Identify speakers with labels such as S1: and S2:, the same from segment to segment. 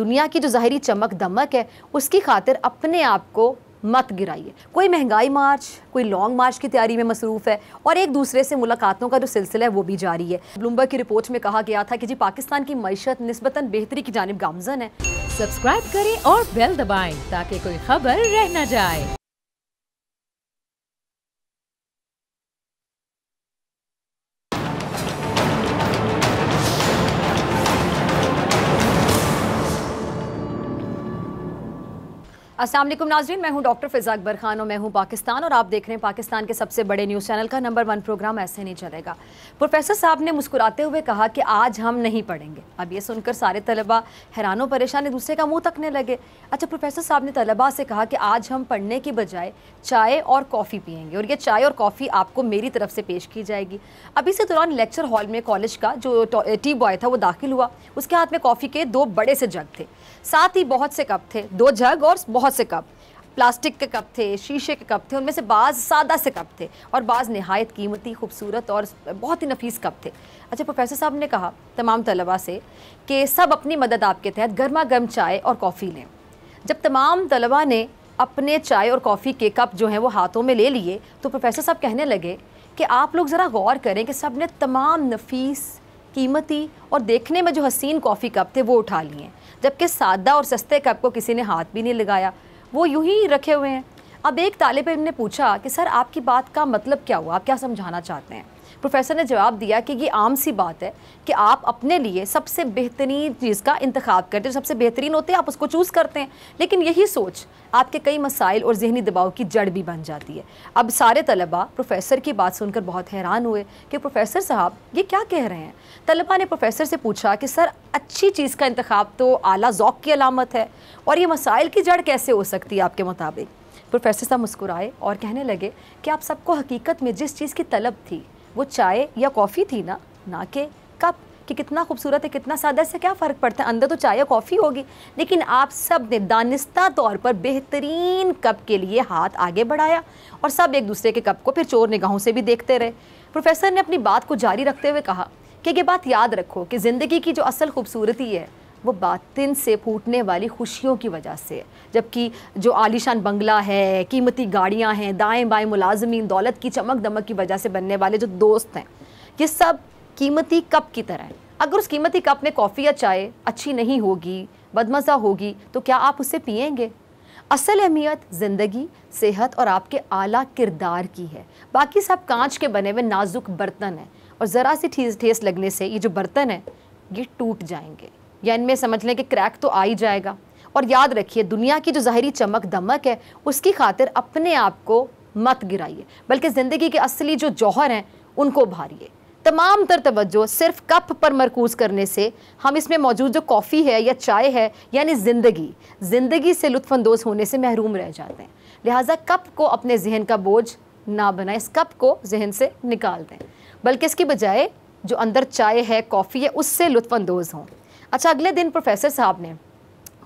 S1: दुनिया की जो ज़ाहिरी चमक दमक है उसकी खातिर अपने आप को मत गिराइए। कोई महंगाई मार्च, कोई लॉन्ग मार्च की तैयारी में मसरूफ़ है और एक दूसरे से मुलाकातों का जो सिलसिला है वो भी जारी है। ब्लूमबर्ग की रिपोर्ट में कहा गया था कि जी पाकिस्तान की मईशत निस्बतन बेहतरी की जानिब गामज़न है।
S2: सब्सक्राइब करें और बेल दबाएं ताकि कोई खबर रह न जाए।
S1: अस्सलाम वालेकुम नाज़रीन, मैं हूं डॉक्टर फ़िज़ा अकबर खान और मैं हूं पाकिस्तान और आप देख रहे हैं पाकिस्तान के सबसे बड़े न्यूज़ चैनल का नंबर 1 प्रोग्राम ऐसे नहीं चलेगा। प्रोफेसर साहब ने मुस्कुराते हुए कहा कि आज हम नहीं पढ़ेंगे। अब ये सुनकर सारे तलबा हैरान परेशान एक दूसरे का मुंह तकने लगे। अच्छा, प्रोफेसर साहब ने तलबा से कहा कि आज हम पढ़ने की बजाय चाय और कॉफ़ी पियेंगे और ये चाय और कॉफ़ी आपको मेरी तरफ से पेश की जाएगी। अभी से दौरान लेक्चर हॉल में कॉलेज का जो टी बॉय था वो दाखिल हुआ। उसके हाथ में कॉफ़ी के 2 बड़े से जग थे, साथ ही बहुत से कप थे, 2 जग और बहुत से कप। प्लास्टिक के कप थे, शीशे के कप थे, उनमें से बाज़ सादा से कप थे और बाज़ नहायत कीमती, खूबसूरत और बहुत ही नफीस कप थे। अच्छा, प्रोफेसर साहब ने कहा तमाम तलबा से कि सब अपनी मदद आपके तहत गर्मा गर्म चाय और कॉफ़ी लें। जब तमाम तलबा ने अपने चाय और कॉफ़ी के कप जो हैं वो हाथों में ले लिए तो प्रोफेसर साहब कहने लगे कि आप लोग ज़रा गौर करें कि सब ने तमाम नफीस, कीमती और देखने में जो हसीन कॉफ़ी कप थे वो उठा लिए, जबकि सादा और सस्ते कप को किसी ने हाथ भी नहीं लगाया, वो यूं ही रखे हुए हैं। अब एक तालिब इल्म ने पूछा कि सर आपकी बात का मतलब क्या हुआ, आप क्या समझाना चाहते हैं? प्रोफेसर ने जवाब दिया कि ये आम सी बात है कि आप अपने लिए सबसे बेहतरीन चीज़ का इंतखाब करते हैं, जो सबसे बेहतरीन होते हैं आप उसको चूज़ करते हैं, लेकिन यही सोच आपके कई मसाइल और जहनी दबाव की जड़ भी बन जाती है। अब सारे तलबा प्रोफेसर की बात सुनकर बहुत हैरान हुए कि प्रोफेसर साहब ये क्या कह रहे हैं। तलबा ने प्रोफेसर से पूछा कि सर अच्छी चीज़ का इंतखाब तो आला ज़ौक़ की अलामत है और ये मसाइल की जड़ कैसे हो सकती है आपके मुताबिक? प्रोफेसर साहब मुस्कुराए और कहने लगे कि आप सबको हकीकत में जिस चीज़ की तलब थी वो चाय या कॉफ़ी थी ना कि कप, कि कितना खूबसूरत है, कितना सादा, से क्या फ़र्क पड़ता है, अंदर तो चाय या कॉफ़ी होगी। लेकिन आप सब ने दानिस्ता तौर पर बेहतरीन कप के लिए हाथ आगे बढ़ाया और सब एक दूसरे के कप को फिर चोर निगाहों से भी देखते रहे। प्रोफेसर ने अपनी बात को जारी रखते हुए कहा कि ये बात याद रखो कि ज़िंदगी की जो असल खूबसूरती है वो बातिन से फूटने वाली खुशियों की वजह से है, जबकि जो आलीशान बंगला है, कीमती गाड़ियां हैं, दाएं बाएं मुलाजमीन, दौलत की चमक दमक की वजह से बनने वाले जो दोस्त हैं, ये सब कीमती कप की तरह है। अगर उस कीमती कप में कॉफ़ी या चाय अच्छी नहीं होगी, बदमज़ा होगी, तो क्या आप उसे पिएंगे? असल अहमियत ज़िंदगी, सेहत और आपके आला किरदार की है। बाकी सब कांच के बने हुए नाजुक बर्तन हैं और ज़रा सी ठेस लगने से ये जो बर्तन हैं ये टूट जाएंगे या इनमें समझ लें कि क्रैक तो आ ही जाएगा। और याद रखिए, दुनिया की जो ज़ाहिरी चमक दमक है उसकी खातिर अपने आप को मत गिराइए, बल्कि ज़िंदगी के असली जो जौहर हैं उनको उभारिए। तमाम तर तवज्जो सिर्फ कप पर मरकूज़ करने से हम इसमें मौजूद जो कॉफ़ी है या चाय है यानी ज़िंदगी से लुत्फ़अंदोज़ होने से महरूम रह जाते हैं। लिहाजा कप को अपने जहन का बोझ ना बनाएं, इस कप को जहन से निकाल दें, बल्कि इसकी बजाय जो अंदर चाय है, कॉफ़ी है, उससे लुत्फ़अंदोज़ हों। अच्छा, अगले दिन प्रोफेसर साहब ने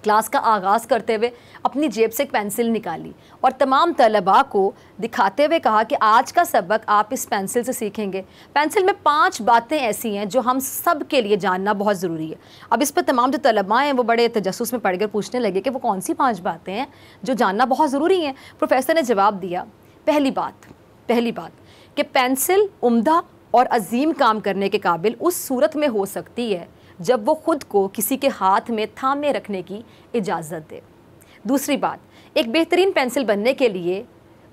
S1: क्लास का आगाज़ करते हुए अपनी जेब से एक पेंसिल निकाली और तमाम तलबा को दिखाते हुए कहा कि आज का सबक आप इस पेंसिल से सीखेंगे। पेंसिल में 5 बातें ऐसी हैं जो हम सब के लिए जानना बहुत ज़रूरी है। अब इस पर तमाम जो तलबा हैं वो बड़े तजस्सुस में पढ़कर पूछने लगे कि वो कौन सी 5 बातें हैं जो जानना बहुत ज़रूरी हैं। प्रोफेसर ने जवाब दिया, पहली बात कि पेंसिल उम्दा और अजीम काम करने के काबिल उस सूरत में हो सकती है जब वो ख़ुद को किसी के हाथ में थामे रखने की इजाज़त दे। दूसरी बात, एक बेहतरीन पेंसिल बनने के लिए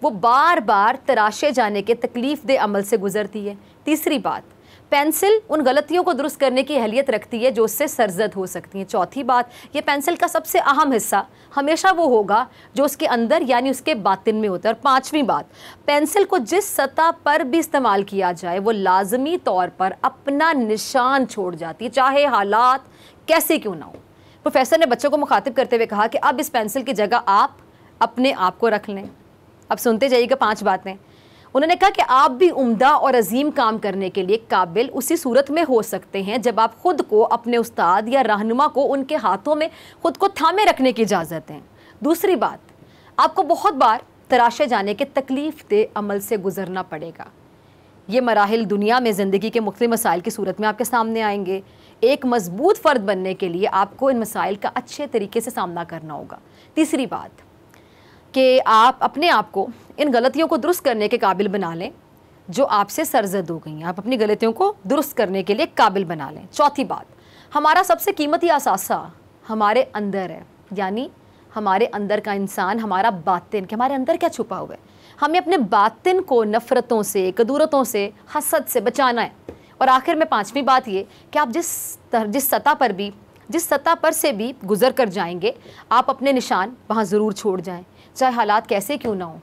S1: वो बार बार तराशे जाने के तकलीफ़ दे अमल से गुज़रती है। तीसरी बात, पेंसिल उन गलतियों को दुरुस्त करने की अहलियत रखती है जो उससे सरजद हो सकती हैं। चौथी बात, ये पेंसिल का सबसे अहम हिस्सा हमेशा वो होगा जो उसके अंदर यानी उसके बातिन में होता है। और 5वीं बात, पेंसिल को जिस सतह पर भी इस्तेमाल किया जाए वो लाजमी तौर पर अपना निशान छोड़ जाती है, चाहे हालात कैसे क्यों ना हो। प्रोफेसर ने बच्चों को मुखातिब करते हुए कहा कि अब इस पेंसिल की जगह आप अपने आप को रख लें। अब सुनते जाइएगा 5 बातें। उन्होंने कहा कि आप भी उम्दा और अजीम काम करने के लिए काबिल उसी सूरत में हो सकते हैं जब आप ख़ुद को अपने उस्ताद या रहनुमा को उनके हाथों में ख़ुद को थामे रखने की इजाज़त दें। दूसरी बात, आपको बहुत बार तराशे जाने के तकलीफ़ दे अमल से गुज़रना पड़ेगा। ये मराहिल दुनिया में ज़िंदगी के मुख्तलिफ़ मसाइल की सूरत में आपके सामने आएंगे। एक मजबूत फ़र्द बनने के लिए आपको इन मसाइल का अच्छे तरीके से सामना करना होगा। तीसरी बात कि आप अपने आप को इन गलतियों को दुरुस्त करने के काबिल बना लें जो आपसे सरजद हो गई हैं। आप अपनी गलतियों को दुरुस्त करने के लिए काबिल बना लें। चौथी बात, हमारा सबसे कीमती असासा हमारे अंदर है, यानी हमारे अंदर का इंसान, हमारा बातिन, कि हमारे अंदर क्या छुपा हुआ है। हमें अपने बातिन को नफ़रतों से, कदूरतों से, हसद से बचाना है। और आखिर में पांचवी बात ये कि आप जिस सतह पर से भी गुजर कर जाएंगे, आप अपने निशान वहाँ ज़रूर छोड़ जाएं, चाहे हालात कैसे क्यों ना हो।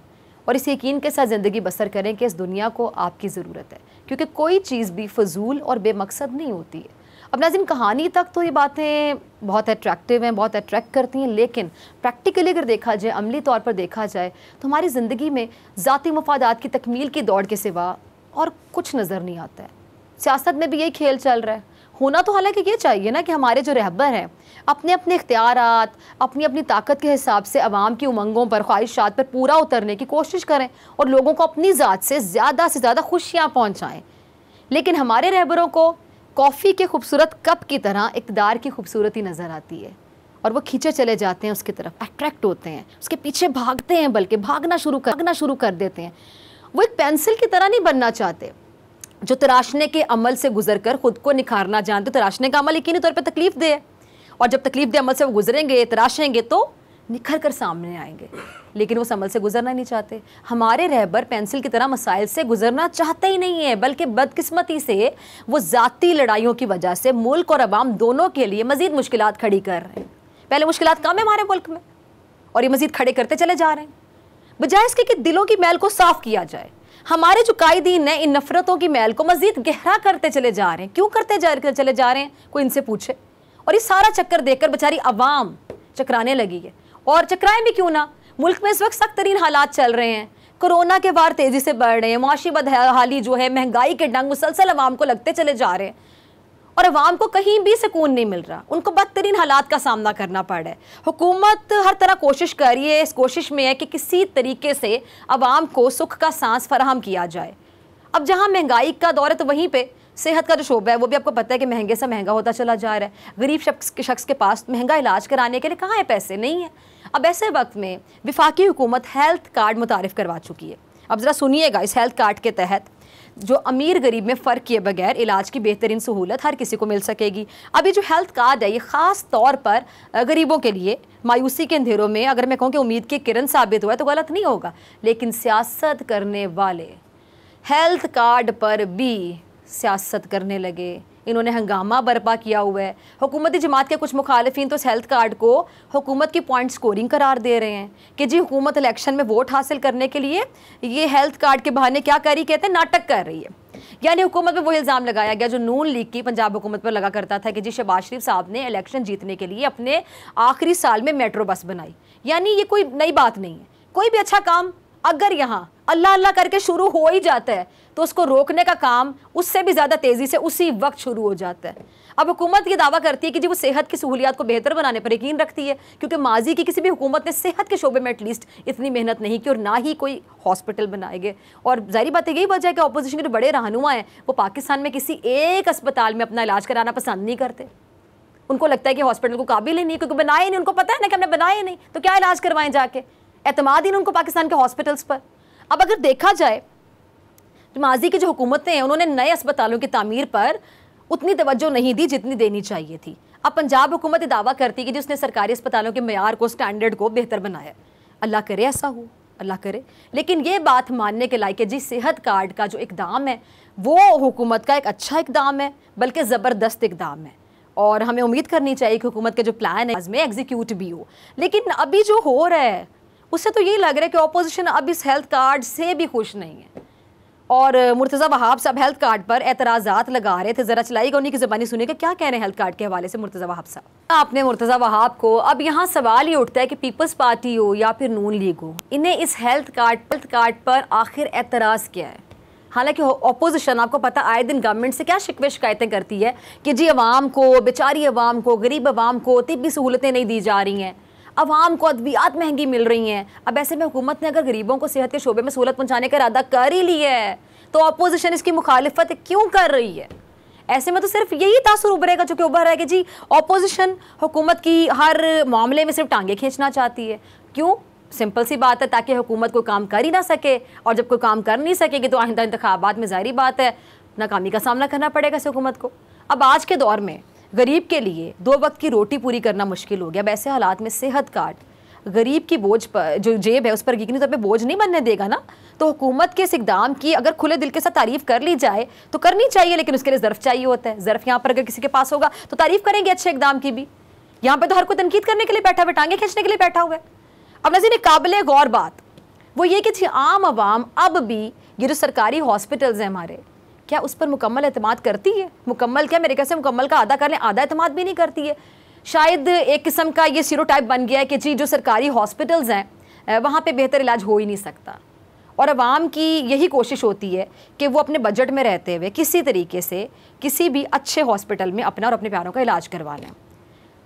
S1: और इस यकीन के साथ ज़िंदगी बसर करें कि इस दुनिया को आपकी ज़रूरत है, क्योंकि कोई चीज़ भी फजूल और बेमकसद नहीं होती है। अब नाज़रीन, कहानी तक तो ये बातें बहुत अट्रैक्टिव हैं, बहुत अट्रैक्ट करती हैं, लेकिन प्रैक्टिकली अगर देखा जाए, अमली तौर पर देखा जाए, तो हमारी ज़िंदगी में ज़ाती मफादात की तकमील की दौड़ के सिवा और कुछ नज़र नहीं आता है। सियासत में भी यही खेल चल रहा है। होना तो हालांकि ये चाहिए ना कि हमारे जो रहबर हैं अपने अपने इख्तियारात, अपनी अपनी ताकत के हिसाब से अवाम की उमंगों पर, ख्वाहिशात पर पूरा उतरने की कोशिश करें और लोगों को अपनी ज़ात से ज़्यादा खुशियाँ पहुँचाएँ। लेकिन हमारे रहबरों को कॉफ़ी के खूबसूरत कप की तरह इक़्तिदार की खूबसूरती नज़र आती है और वो खींचे चले जाते हैं उसकी तरफ, अट्रैक्ट होते हैं, उसके पीछे भागते हैं, बल्कि भागना शुरू कर देते हैं। वो एक पेंसिल की तरह नहीं बनना चाहते जो तराशने के अमल से गुजर कर ख़ुद को निखारना जानते। तराशने का अमल यकीनी तौर पर तकलीफ़ दे, और जब तकलीफ़ दे अमल से वो गुजरेंगे, तराशेंगे, तो निखर कर सामने आएंगे, लेकिन वो अमल से गुजरना नहीं चाहते। हमारे रहबर पेंसिल की तरह मसाइल से गुजरना चाहते ही नहीं है, बल्कि बदकिस्मती से वो ज़ाती लड़ाइयों की वजह से मुल्क और अवाम दोनों के लिए मज़ीद मुश्किलात खड़ी कर रहे हैं। पहले मुश्किलात कम है हमारे मुल्क में और ये मज़ीद खड़े करते चले जा रहे हैं, बजाय इसके कि दिलों की मैल को साफ़ किया जाए। हमारे जो कायदीन हैं इन नफ़रतों की मैल को मज़ीद गहरा करते चले जा रहे हैं। क्यों करते चले जा रहे हैं, कोई इनसे पूछे। और ये सारा चक्कर देखकर बेचारी अवाम चकराने लगी है, और चकराएं भी क्यों ना। मुल्क में इस वक्त सख्त तरीन हालात चल रहे हैं, कोरोना के वार तेज़ी से बढ़ रहे हैं, मुआशी बदहाली जो है, महंगाई के डंग मुसलसल अवाम को लगते चले जा रहे हैं, और अवाम को कहीं भी सुकून नहीं मिल रहा, उनको बदतरीन हालात का सामना करना पड़ रहा है। हुकूमत हर तरह कोशिश कर रही है, इस कोशिश में है कि किसी तरीके से अवाम को सुख का सांस फराहम किया जाए। अब जहाँ महंगाई का दौर है तो वहीं पे सेहत का जो शोबा है वो भी आपको पता है कि महंगे से महंगा होता चला जा रहा है। गरीब शख्स के पास महंगा इलाज कराने के लिए कहाँ है पैसे, नहीं है। अब ऐसे वक्त में वफाकी हुकूमत हेल्थ कार्ड मुतारिफ़ करवा चुकी है। अब ज़रा सुनिएगा, इस हेल्थ कार्ड के तहत जो अमीर गरीब में फ़र्क किए बगैर इलाज की बेहतरीन सहूलत हर किसी को मिल सकेगी। अभी जो हेल्थ कार्ड है ये ख़ास तौर पर गरीबों के लिए, मायूसी के अंधेरों में अगर मैं कहूँ कि उम्मीद की किरण साबित हुआ है तो गलत नहीं होगा। लेकिन सियासत करने वाले हेल्थ कार्ड पर भी सियासत करने लगे, इन्होंने हंगामा बर्पा किया हुआ है। हुकूमती जमात के कुछ मुखालिफिन तो इस हेल्थ कार्ड को हुकूमत की पॉइंट स्कोरिंग करार दे रहे हैं कि जी हुकूमत इलेक्शन में वोट हासिल करने के लिए ये हेल्थ कार्ड के बहाने क्या कर रही, कहते हैं नाटक कर रही है। यानी हुकूमत पर वो इल्ज़ाम लगाया गया जो नून लीग की पंजाब हुकूमत पर लगा करता था कि जी शहबाज शरीफ साहब ने इलेक्शन जीतने के लिए अपने आखिरी साल में मेट्रो बस बनाई। यानी ये कोई नई बात नहीं है। कोई भी अच्छा काम अगर यहाँ अल्लाह अल्लाह करके शुरू हो ही जाता है तो उसको रोकने का काम उससे भी ज़्यादा तेज़ी से उसी वक्त शुरू हो जाता है। अब हुकूमत ये दावा करती है कि जी वो सेहत की सहूलियात को बेहतर बनाने पर यकीन रखती है, क्योंकि माजी की किसी भी हुकूमत ने सेहत के शोबे में एटलीस्ट इतनी मेहनत नहीं की और ना ही कोई हॉस्पिटल बनाएंगे। और जाहिर बात है यही वजह है कि अपोजिशन के जो बड़े रहनुमा हैं वो पाकिस्तान में किसी एक अस्पताल में अपना इलाज कराना पसंद नहीं करते। उनको लगता है कि हॉस्पिटल को काबिल ही नहीं, क्योंकि बनाए नहीं, उनको पता है ना कि हमने बनाए नहीं तो क्या इलाज करवाएं जाके। एतमाद ही नहीं उनको पाकिस्तान के हॉस्पिटल्स पर। अब अगर देखा जाए माजी की जो हुकूमतें हैं उन्होंने नए अस्पतालों की तामीर पर उतनी तवज्जो नहीं दी जितनी देनी चाहिए थी। अब पंजाब हुकूमत दावा करती है कि जिसने सरकारी अस्पतालों के मेयार को, स्टैंडर्ड को बेहतर बनाया। अल्लाह करे ऐसा हो, अल्लाह करे। लेकिन ये बात मानने के लायक है जी सेहत कार्ड का जो इकदाम है वो हुकूमत का एक अच्छा इकदाम है, बल्कि ज़बरदस्त इकदाम है, और हमें उम्मीद करनी चाहिए कि हुकूमत के जो प्लान है इसमें एग्जीक्यूट भी हो। लेकिन अभी जो हो रहा है उससे तो ये लग रहा है कि अपोजिशन अब इस हेल्थ कार्ड से भी खुश नहीं है। और मुर्तज़ा वहाब साहब हेल्थ कार्ड पर एतराज़ात लगा रहे थे। ज़रा चलाइएगा उन्हीं की ज़बानी सुनिएगा क्या कह रहे हैं हेल्थ कार्ड के हवाले से मुर्तज़ा वहाब साहब। आपने मुर्तज़ा वहाब को, अब यहाँ सवाल ये उठता है कि पीपल्स पार्टी हो या फिर नून लीग हो, इन्हें इस हेल्थ कार्ड पर आखिर एतराज़ क्या है। हालांकि अपोजिशन आपको पता आए दिन गवर्नमेंट से क्या शिकवे शिकायतें करती है कि जी अवाम को, बेचारी अवाम को, गरीब अवाम को तिब्बी सहूलतें नहीं दी जा रही हैं, अवाम को अद्वियात महंगी मिल रही हैं। अब ऐसे में हुकूमत ने अगर गरीबों को सेहत के शोबे में सहूलत पहुँचाने का इरादा कर ही लिया है तो अपोजिशन इसकी मुखालिफत क्यों कर रही है। ऐसे में तो सिर्फ यही तासुर उभरेगा जो कि उभर रहा है कि जी ऑपोजिशन हुकूमत की हर मामले में सिर्फ टांगे खींचना चाहती है। क्यों? सिंपल सी बात है, ताकि हुकूमत कोई काम कर ही ना सके, और जब कोई काम कर नहीं सकेगी तो आइंदा इंतखाबात में ज़ाहिर बात है नाकामी का सामना करना पड़ेगा इस हुकूमत को। अब आज के दौर में गरीब के लिए 2 वक्त की रोटी पूरी करना मुश्किल हो गया। अब ऐसे हालात में सेहत कार्ड गरीब की बोझ पर, जो जेब है उस पर यकीनी तौर पे बोझ नहीं बनने देगा ना। तो हुकूमत के इस इक़दाम की अगर खुले दिल के साथ तारीफ़ कर ली जाए तो करनी चाहिए, लेकिन उसके लिए ज़र्फ़ चाहिए होता है। ज़र्फ़ यहाँ पर अगर किसी के पास होगा तो तारीफ़ करेंगे अच्छे इक़दाम की भी। यहाँ पर तो हर कोई तनकीद करने के लिए बैठा हुआ है, टांगे खींचने के लिए बैठा हुआ है। अब नज़ीर काबिल गौर बात वो ये कि आम आवाम अब भी ये जो सरकारी हॉस्पिटल्स हैं हमारे, क्या उस पर मुकम्मल एतमाद करती है? मुकम्मल क्या, मेरे ख्याल से मुकम्मल का आधा कर लें, आधा एतमाद भी नहीं करती है। शायद एक किस्म का ये स्टीरियोटाइप बन गया है कि जी जो सरकारी हॉस्पिटल्स हैं वहाँ पे बेहतर इलाज हो ही नहीं सकता, और आवाम की यही कोशिश होती है कि वो अपने बजट में रहते हुए किसी तरीके से किसी भी अच्छे हॉस्पिटल में अपना और अपने प्यारों का इलाज करवा लें,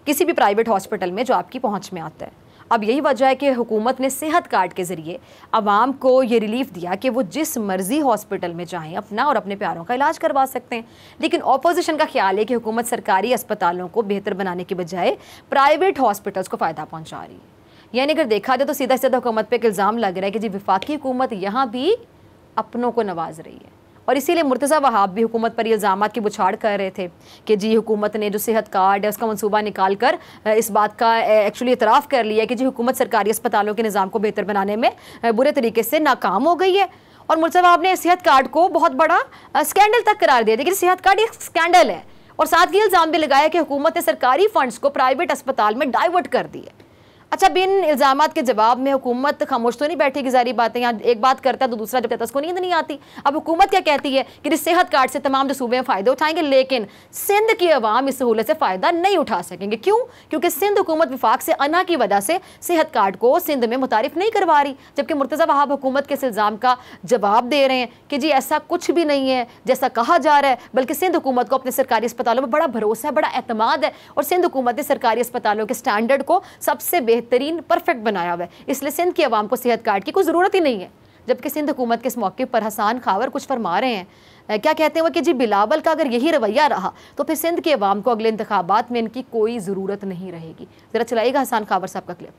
S1: किसी भी प्राइवेट हॉस्पिटल में जो आपकी पहुँच में आता है। अब यही वजह है कि हुकूमत ने सेहत कार्ड के ज़रिए आवाम को ये रिलीफ दिया कि वो जिस मर्ज़ी हॉस्पिटल में चाहें अपना और अपने प्यारों का इलाज करवा सकते हैं। लेकिन ऑपोजिशन का ख्याल है कि हुकूमत सरकारी अस्पतालों को बेहतर बनाने के बजाय प्राइवेट हॉस्पिटल्स को फ़ायदा पहुँचा रही है। यानी अगर देखा जाए तो सीधा सीधा हुकूमत पर इल्ज़ाम लग रहा है कि जी वफाकी हुकूमत यहाँ भी अपनों को नवाज रही है, और इसीलिए मुर्तज़ा वहाब भी हुकूमत पर इल्ज़ामात की बुछाड़ कर रहे थे कि जी हुकूमत ने जो सेहत कार्ड है उसका मंसूबा निकाल कर इस बात का एक्चुअली इतराफ़ कर लिया कि जी हुकूमत सरकारी अस्पतालों के निज़ाम को बेहतर बनाने में बुरे तरीके से नाकाम हो गई है। और मुर्तज़ा वहाब ने सेहत कार्ड को बहुत बड़ा स्कैंडल तक करार दिया। लेकिन सेहत कार्ड एक स्कैंडल है, और साथ ही इल्ज़ाम भी लगाया कि हुकूमत ने सरकारी फ़ंड्स को प्राइवेट अस्पताल में डाइवर्ट कर दिया। अच्छा, बिन इल्ज़ामात के जवाब में हुकूमत खामोश तो नहीं बैठेगी, ज़ाहिर बात है। यहाँ एक बात करता है तो दूसरा जब कहता है उसको नींद नहीं आती। अब हुकूमत क्या कहती है कि इस सेहत कार्ड से तमाम जो सूबे में फ़ायदे उठाएंगे, लेकिन सिंध की अवाम इस सहूलत से फ़ायदा नहीं उठा सकेंगे। क्यों? क्योंकि सिंध हुकूमत विफाक से अना की वजह से सेहत कार्ड को सिंध में मुतारिफ नहीं करवा रही। जबकि मुर्तज़ा वहाब हुकूमत के इस इल्ज़ाम का जवाब दे रहे हैं कि जी ऐसा कुछ भी नहीं है जैसा कहा जा रहा है, बल्कि सिंध हुकूमत को अपने सरकारी अस्पतालों में बड़ा भरोसा है, बड़ा एतमाद है, और सिंध हुकूमत ने सरकारी अस्पतालों के स्टैंडर्ड को सबसे बेहतरीन परफेक्ट बनाया हुआ है। इसलिए सिंध की आवाम को सेहत कार्ड की कोई ज़रूरत ही नहीं है। जबकि सिंध हुकूमत के इस मौके पर हसन खावर कुछ फरमा रहे हैं, क्या कहते हैं वो कि जी बिलावल का अगर यही रवैया रहा तो फिर सिंध की आवाम को अगले इंतखाबात में इनकी कोई ज़रूरत नहीं रहेगी। ज़रा चलाइएगा हसन खावर साहब का क्लिप।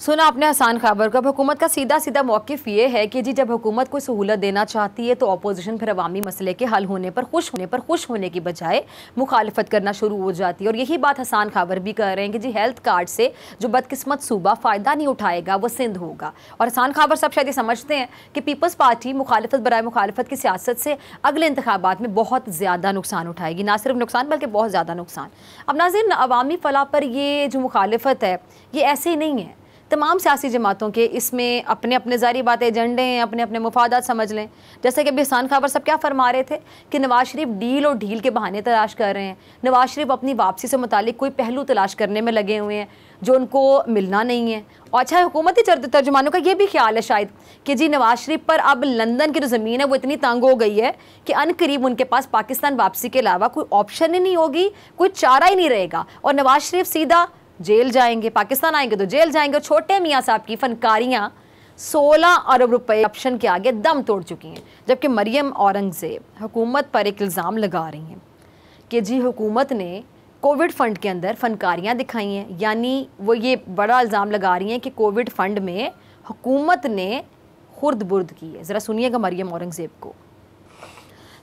S1: सुना आपने हसन खावर का। हुकूमत का सीधा सीधा मौक़िफ़ ये है कि जी जब हुकूमत कोई सहूलत देना चाहती है तो अपोजिशन फिर अवामी मसले के हल होने पर खुश होने की बजाय मुखालफत करना शुरू हो जाती है। और यही बात हसन खावर भी कह रहे हैं कि जी हेल्थ कार्ड से जो बदकिस्मत सूबा फ़ायदा नहीं उठाएगा वो सिंध होगा। और हसन खावर साहब शायद ये समझते हैं कि पीपल्स पार्टी मुखालफत बराए मुखालफत की सियासत से अगले इंतखाबात में बहुत ज़्यादा नुकसान उठाएगी, ना सिर्फ नुकसान बल्कि बहुत ज़्यादा नुकसान। अब नाज़रीन, अवामी फलाह पर ये जो मुखालफत है ये ऐसे ही नहीं है। तमाम सियासी जमातों के इसमें अपने अपने ज़ाहिर बात एजेंडे हैं, अपने अपने मुफादात समझ लें। जैसे कि अभी हसन खावर साहब क्या फरमा रहे थे कि नवाज शरीफ डील और ढील के बहाने तलाश कर रहे हैं। नवाज शरीफ अपनी वापसी से मुतालिक कोई पहलू तलाश करने में लगे हुए हैं जो उनको मिलना नहीं है। और अच्छा, हुकूमती तर्जुमानों का ये भी ख्याल है शायद कि जी नवाज शरीफ पर अब लंदन की जो ज़मीन है वो इतनी तंग हो गई है कि अनकरीब उनके पास पाकिस्तान वापसी के अलावा कोई ऑप्शन ही नहीं होगी, कोई चारा ही नहीं रहेगा, और नवाज शरीफ सीधा जेल जाएंगे, पाकिस्तान आएंगे तो जेल जाएंगे। और छोटे मियाँ साहब की फनकारियाँ 16 अरब रुपए ऑप्शन के आगे दम तोड़ चुकी हैं। जबकि मरियम औरंगज़ेब हुकूमत पर एक इल्ज़ाम लगा रही हैं कि जी हुकूमत ने कोविड फ़ंड के अंदर फनकारियाँ दिखाई हैं। यानी वो ये बड़ा इल्ज़ाम लगा रही हैं कि कोविड फ़ंड में हुकूमत ने खुर्द बुर्द की है। ज़रा सुनिएगा मरियम औरंगज़ेब को।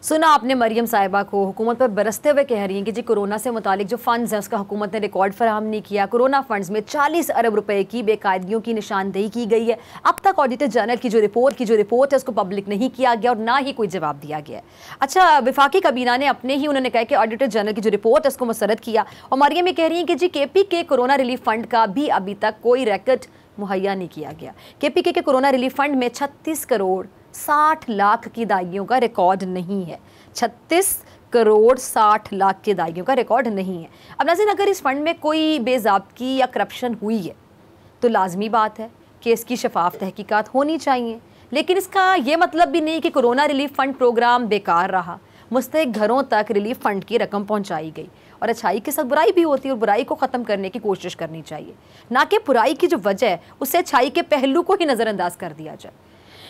S1: सुना आपने मरियम साहिबा को हुकूमत पर बरसते हुए कह रही हैं कि जी कोरोना से मुतालिक जो फ़ंड्स हैं उसका हुकूमत ने रिकॉर्ड फराहम नहीं किया। कोरोना फ़ंड्स में 40 अरब रुपए की बेकायदगियों की निशानदेही की गई है। अब तक ऑडिटर जनरल की जो रिपोर्ट है उसको पब्लिक नहीं किया गया और ना ही कोई जवाब दिया गया। अच्छा, वफाकी काबीना ने अपने ही उन्होंने कहा कि ऑडिटर जनरल की जो रिपोर्ट है उसको मुस्तरद किया। और मरियम ये कह रही हैं कि जी KPK के कोरोना रिलीफ फ़ंड का भी अभी तक कोई रिकॉर्ड मुहैया नहीं किया गया। KPK के कोरोना रिलीफ फ़ंड में 36 करोड़ 60 लाख की दागियों का रिकॉर्ड नहीं है। 36 करोड़ 60 लाख के दागियों का रिकॉर्ड नहीं है। अब नाज़रीन, अगर इस फंड में कोई बेज़ाब्तगी या करप्शन हुई है तो लाजमी बात है कि इसकी शफाफ तहकीकात होनी चाहिए। लेकिन इसका ये मतलब भी नहीं कि कोरोना रिलीफ फ़ंड प्रोग्राम बेकार रहा। मुस्तहिक घरों तक रिलीफ फ़ंड की रकम पहुँचाई गई। और अच्छाई के साथ बुराई भी होती है और बुराई को ख़त्म करने की कोशिश करनी चाहिए, ना कि बुराई की जो वजह है उससे अच्छाई के पहलू को ही नज़रअंदाज कर दिया जाए।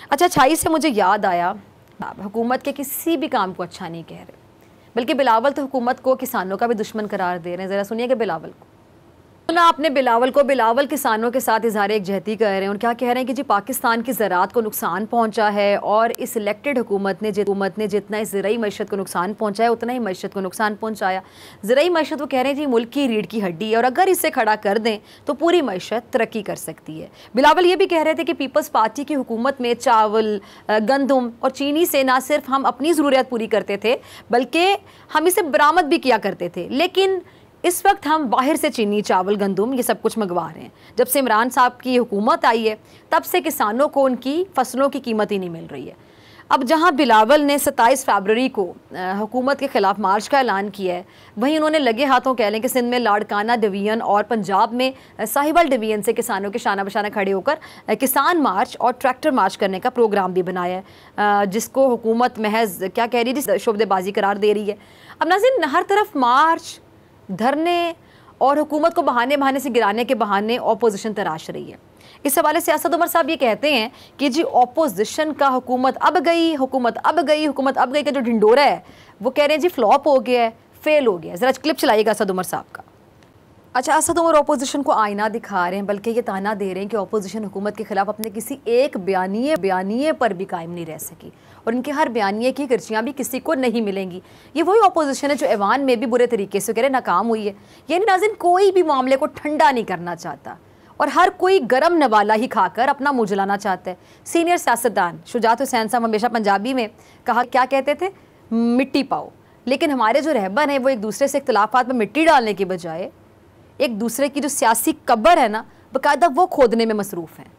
S1: अच्छा, अच्छाई से मुझे याद आया, हुकूमत के किसी भी काम को अच्छा नहीं कह रहे, बल्कि बिलावल तो हुकूमत को किसानों का भी दुश्मन करार दे रहे हैं। ज़रा सुनिए कि बिलावल को सुना आपने बिलावल को। बिलावल किसानों के साथ इज़हार एकजहती कर रहे हैं और क्या कह रहे हैं कि जी पाकिस्तान की ज़राअत को नुकसान पहुंचा है और इस इलेक्टेड हुकूमत ने जितना इस ज़राई मईशत को नुकसान पहुंचाया उतना ही मईशत को नुकसान पहुंचाया। ज़राई मईशत वो कह रहे हैं जी मुल्क की रीढ़ की हड्डी है और अगर इसे खड़ा कर दें तो पूरी मईशत तरक्की कर सकती है। बिलावल ये भी कह रहे थे कि पीपल्स पार्टी की हुकूमत में चावल, गंदम और चीनी से ना सिर्फ हम अपनी ज़रूरियात पूरी करते थे बल्कि हम इसे बरामद भी किया करते थे, लेकिन इस वक्त हम बाहर से चीनी, चावल, गंदम ये सब कुछ मंगवा रहे हैं। जब से इमरान साहब की हुकूमत आई है तब से किसानों को उनकी फसलों की कीमत ही नहीं मिल रही है। अब जहां बिलावल ने 27 फरवरी को हुकूमत के ख़िलाफ़ मार्च का ऐलान किया है, वहीं उन्होंने लगे हाथों कह लें कि सिंध में लाड़काना डिवीज़न और पंजाब में साहिवाल डिवीज़न से किसानों के शाना बशाना खड़े होकर किसान मार्च और ट्रैक्टर मार्च करने का प्रोग्राम भी बनाया है, जिसको हुकूमत महज क्या कह रही है, शोबदेबाजी करार दे रही है। अब नाज़रीन, हर तरफ मार्च, धरने और हुकूमत को बहाने से गिराने के बहाने ऑपोजिशन तराश रही है। इस हवाले से असद उमर साहब ये कहते हैं कि जी ऑपोजिशन का हुकूमत अब गई का जो ढिंडोरा है वो कह रहे हैं जी फ्लॉप हो गया है, फेल हो गया है। ज़रा क्लिप चलाइएगा असद उमर साहब का। अच्छा, असद उमर ऑपोजिशन को आईना दिखा रहे हैं, बल्कि ये ताना दे रहे हैं कि ऑपोजिशन हुकूमत के खिलाफ अपने किसी एक बयानिए पर भी कायम नहीं रह सकी और इनके हर बयानिए की गर्जियाँ भी किसी को नहीं मिलेंगी। ये वही ऑपोजिशन है जो ऐवान में भी बुरे तरीके से कह रहे नाकाम हुई है। यानी नाज़रीन, कोई भी मामले को ठंडा नहीं करना चाहता और हर कोई गरम नवाला ही खाकर अपना मुँह जलाना चाहता है। सीनियर सियासतदान शुजात हुसैन साहब हमेशा पंजाबी में कहा, क्या कहते थे, मिट्टी पाओ। लेकिन हमारे जो रहबर हैं वो एक दूसरे से इख्तलाफात में मिट्टी डालने के बजाय एक दूसरे की जो सियासी कब्र है ना, बाकायदा वो खोदने में मसरूफ़ हैं।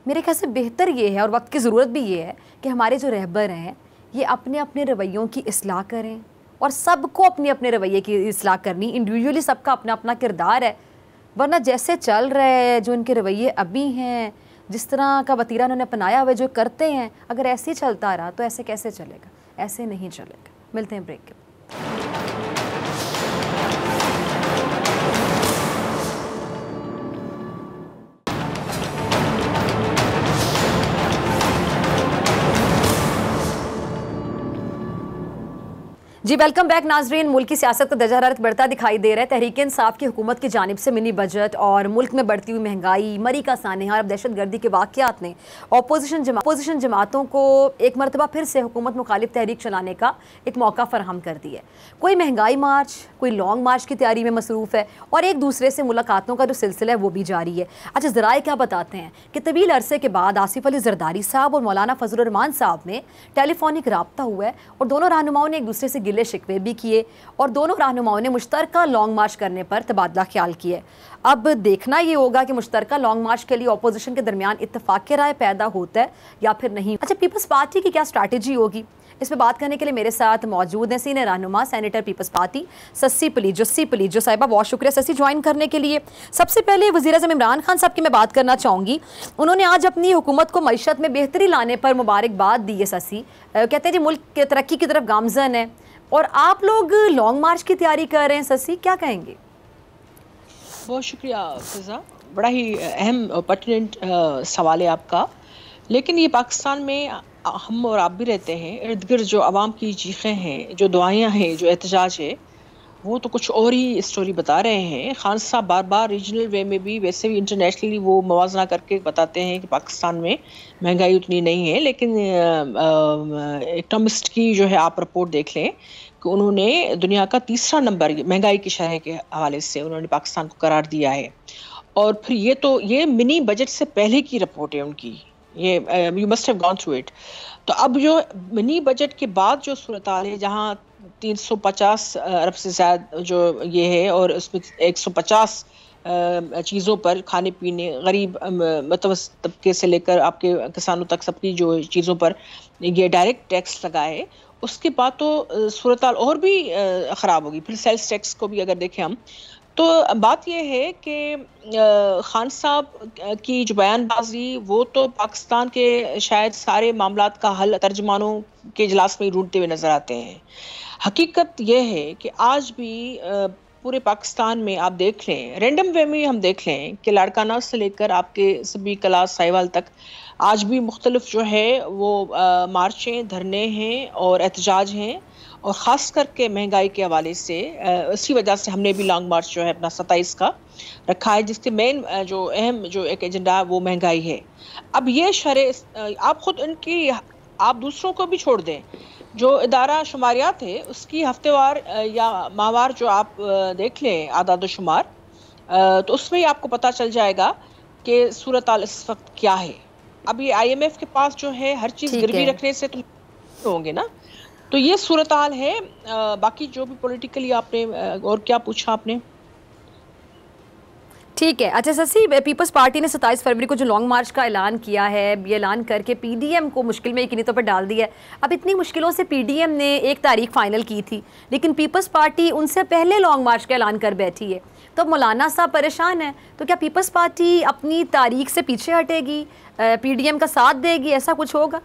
S1: मेरे ख्याल से बेहतर ये है और वक्त की ज़रूरत भी ये है कि हमारे जो रहबर हैं ये अपने अपने रवैयों की इस्लाह करें और सबको अपने अपने रवैये की इस्लाह करनी, इंडिविजुअली सबका अपना अपना किरदार है। वरना जैसे चल रहे हैं, जो इनके रवैये अभी हैं, जिस तरह का वतीरा उन्होंने अपनाया हुआ जो करते हैं, अगर ऐसे ही चलता रहा तो ऐसे कैसे चलेगा? ऐसे नहीं चलेगा। मिलते हैं ब्रेक के। जी वेलकम बैक नाजरीन। मुल्क की सियासत का दर्जा हरारत बढ़ता दिखाई दे रहा है। तहरीक इंसाफ की हुकूमत की जानिब से मिनी बजट और मुल्क में बढ़ती हुई महंगाई, मरी का सानेहार, दहशत गर्दी के वाक़यात ने अपोजिशन जमातों को एक मरतबा फिर से हुकूमत मुखालिफ तहरीक चलाने का एक मौका फराहम कर दिया है। कोई महंगाई मार्च, कोई लॉन्ग मार्च की तैयारी में मसरूफ़ है और एक दूसरे से मुलाकातों का जो सिलसिला है वो भी जारी है। अच्छा, ज़राए क्या बताते हैं कि तवील अरसे के बाद आसिफ अली जरदारी साहब और मौलाना फजल रहमान साहब में टेलीफोनिक रब्ता हुआ है और दोनों रहनुमाओं ने एक दूसरे से शिकवे भी किए और दोनों रहनुमाओं ने मुश्तरका लॉन्ग मार्च करने पर तबादला ख्याल किए। अब देखना ये होगा कि मुश्तरका लॉन्ग मार्च के लिए अपोजिशन के दरमियान इत्तफाक राय पैदा होता है या फिर नहीं। अच्छा, पीपल्स पार्टी की क्या स्ट्रैटेजी होगी, इस पर बात करने के लिए मेरे साथ मौजूद हैं सीनियर रहनुमा senator Peoples Party Sassui Palijo साहिबा। बहुत शुक्रिया सस्सी ज्वाइन करने के लिए। सबसे पहले वज़ीर-ए-आज़म इमरान खान साहब की मैं बात करना चाहूँगी। उन्होंने आज अपनी हुकूमत को मईशत में बेहतरी लाने पर मुबारकबाद दी है। सस्सी कहते हैं जी मुल्क की तरक्की की तरफ गामजन है और आप लोग लॉन्ग मार्च की तैयारी कर रहे हैं। सस्सी क्या कहेंगे?
S3: बहुत शुक्रिया फिजा, बड़ा ही अहम और पर्टिनेंट सवाल है आपका। लेकिन ये पाकिस्तान में हम और आप भी रहते हैं, इर्द गिर्द जो आवाम की चीखें हैं, जो दुआएं हैं, जो एहतजाज है, वो तो कुछ और ही स्टोरी बता रहे हैं। खान साहब बार बार रीजनल वे में भी, वैसे भी इंटरनेशनली वो मवाजना करके बताते हैं कि पाकिस्तान में महंगाई उतनी नहीं है। लेकिन इकोनॉमिस्ट की जो है आप रिपोर्ट देख लें कि उन्होंने दुनिया का 3रा नंबर महंगाई की शरह के हवाले से उन्होंने पाकिस्तान को करार दिया है। और फिर ये मिनी बजट से पहले की रिपोर्ट है उनकी, ये you must have gone through it. तो अब जो मिनी बजट के बाद जो सूरत हाल है, जहाँ 350 अरब से ज़्यादा जो ये है और उसमें 150 चीज़ों पर, खाने पीने, गरीब मतवसत तबके से लेकर आपके किसानों तक सबकी जो चीज़ों पर ये डायरेक्ट टैक्स लगा है, उसके बाद तो सूरत हाल और भी ख़राब होगी। फिर सेल्स टैक्स को भी अगर देखें हम, तो बात यह है कि खान साहब की जो बयानबाजी, वो तो पाकिस्तान के शायद सारे मामलात का हल तर्जुमानों के इजलास में ढूंढते हुए नज़र आते हैं। हकीकत यह है कि आज भी पूरे पाकिस्तान में आप देख लें, रैंडम वे में हम देख लें कि लाड़काना से लेकर आपके सभी क्लास साहिवाल तक आज भी मुख्तलिफ जो है वो मार्चें, धरने हैं और एहतजाज हैं, और ख़ास करके महंगाई के हवाले से इसी वजह से हमने भी लॉन्ग मार्च जो है अपना 27 का रखा है, जिसके मेन जो अहम जो एक एजेंडा है वो महंगाई है। अब ये शरह आप खुद इनकी, आप दूसरों को भी छोड़ दें, जो इदारा शुमारियात है उसकी हफ्तेवार या माहवार जो आप देख लें आदाद शुमार, तो उसमें ही आपको पता चल जाएगा कि सूरत हाल इस वक्त क्या है। अब ये IMF के पास जो है हर चीज़ गिरवी रखने से तो होंगे ना, तो ये सूरत हाल है। बाकी जो भी पॉलिटिकली आपने और क्या पूछा आपने?
S1: ठीक है। अच्छा शशि, पीपल्स पार्टी ने 27 फरवरी को जो लॉन्ग मार्च का ऐलान किया है, ये ऐलान करके PDM को मुश्किल में यकीनी तौर पर डाल दिया है। अब इतनी मुश्किलों से PDM ने एक तारीख फाइनल की थी, लेकिन पीपल्स पार्टी उनसे पहले लॉन्ग मार्च का ऐलान कर बैठी है, तो मौलाना साहब परेशान है। तो क्या पीपल्स पार्टी अपनी तारीख से पीछे हटेगी, PDM का साथ देगी, ऐसा कुछ होगा?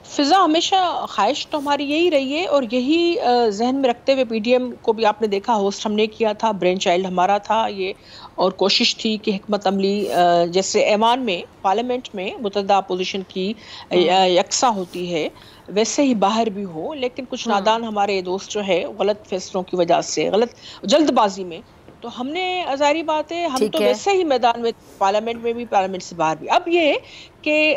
S3: फिजा हमेशा ख्वाहिश तो हमारी यही रही है, और यही जहन में रखते हुए PDM को भी आपने देखा होस्ट हमने किया था, ब्रेन चाइल्ड हमारा था ये, और कोशिश थी कि हिकमत अमली जैसे ऐवान में पार्लियामेंट में मुतअद्दा अपोजिशन की यकसा होती है वैसे ही बाहर भी हो, लेकिन कुछ नादान हमारे दोस्त जो है गलत फैसलों की वजह से, गलत जल्दबाजी में, तो हमने ज़ाहिर बात है हम तो वैसे ही मैदान में, पार्लियामेंट में भी, पार्लियामेंट से बाहर भी। अब ये कि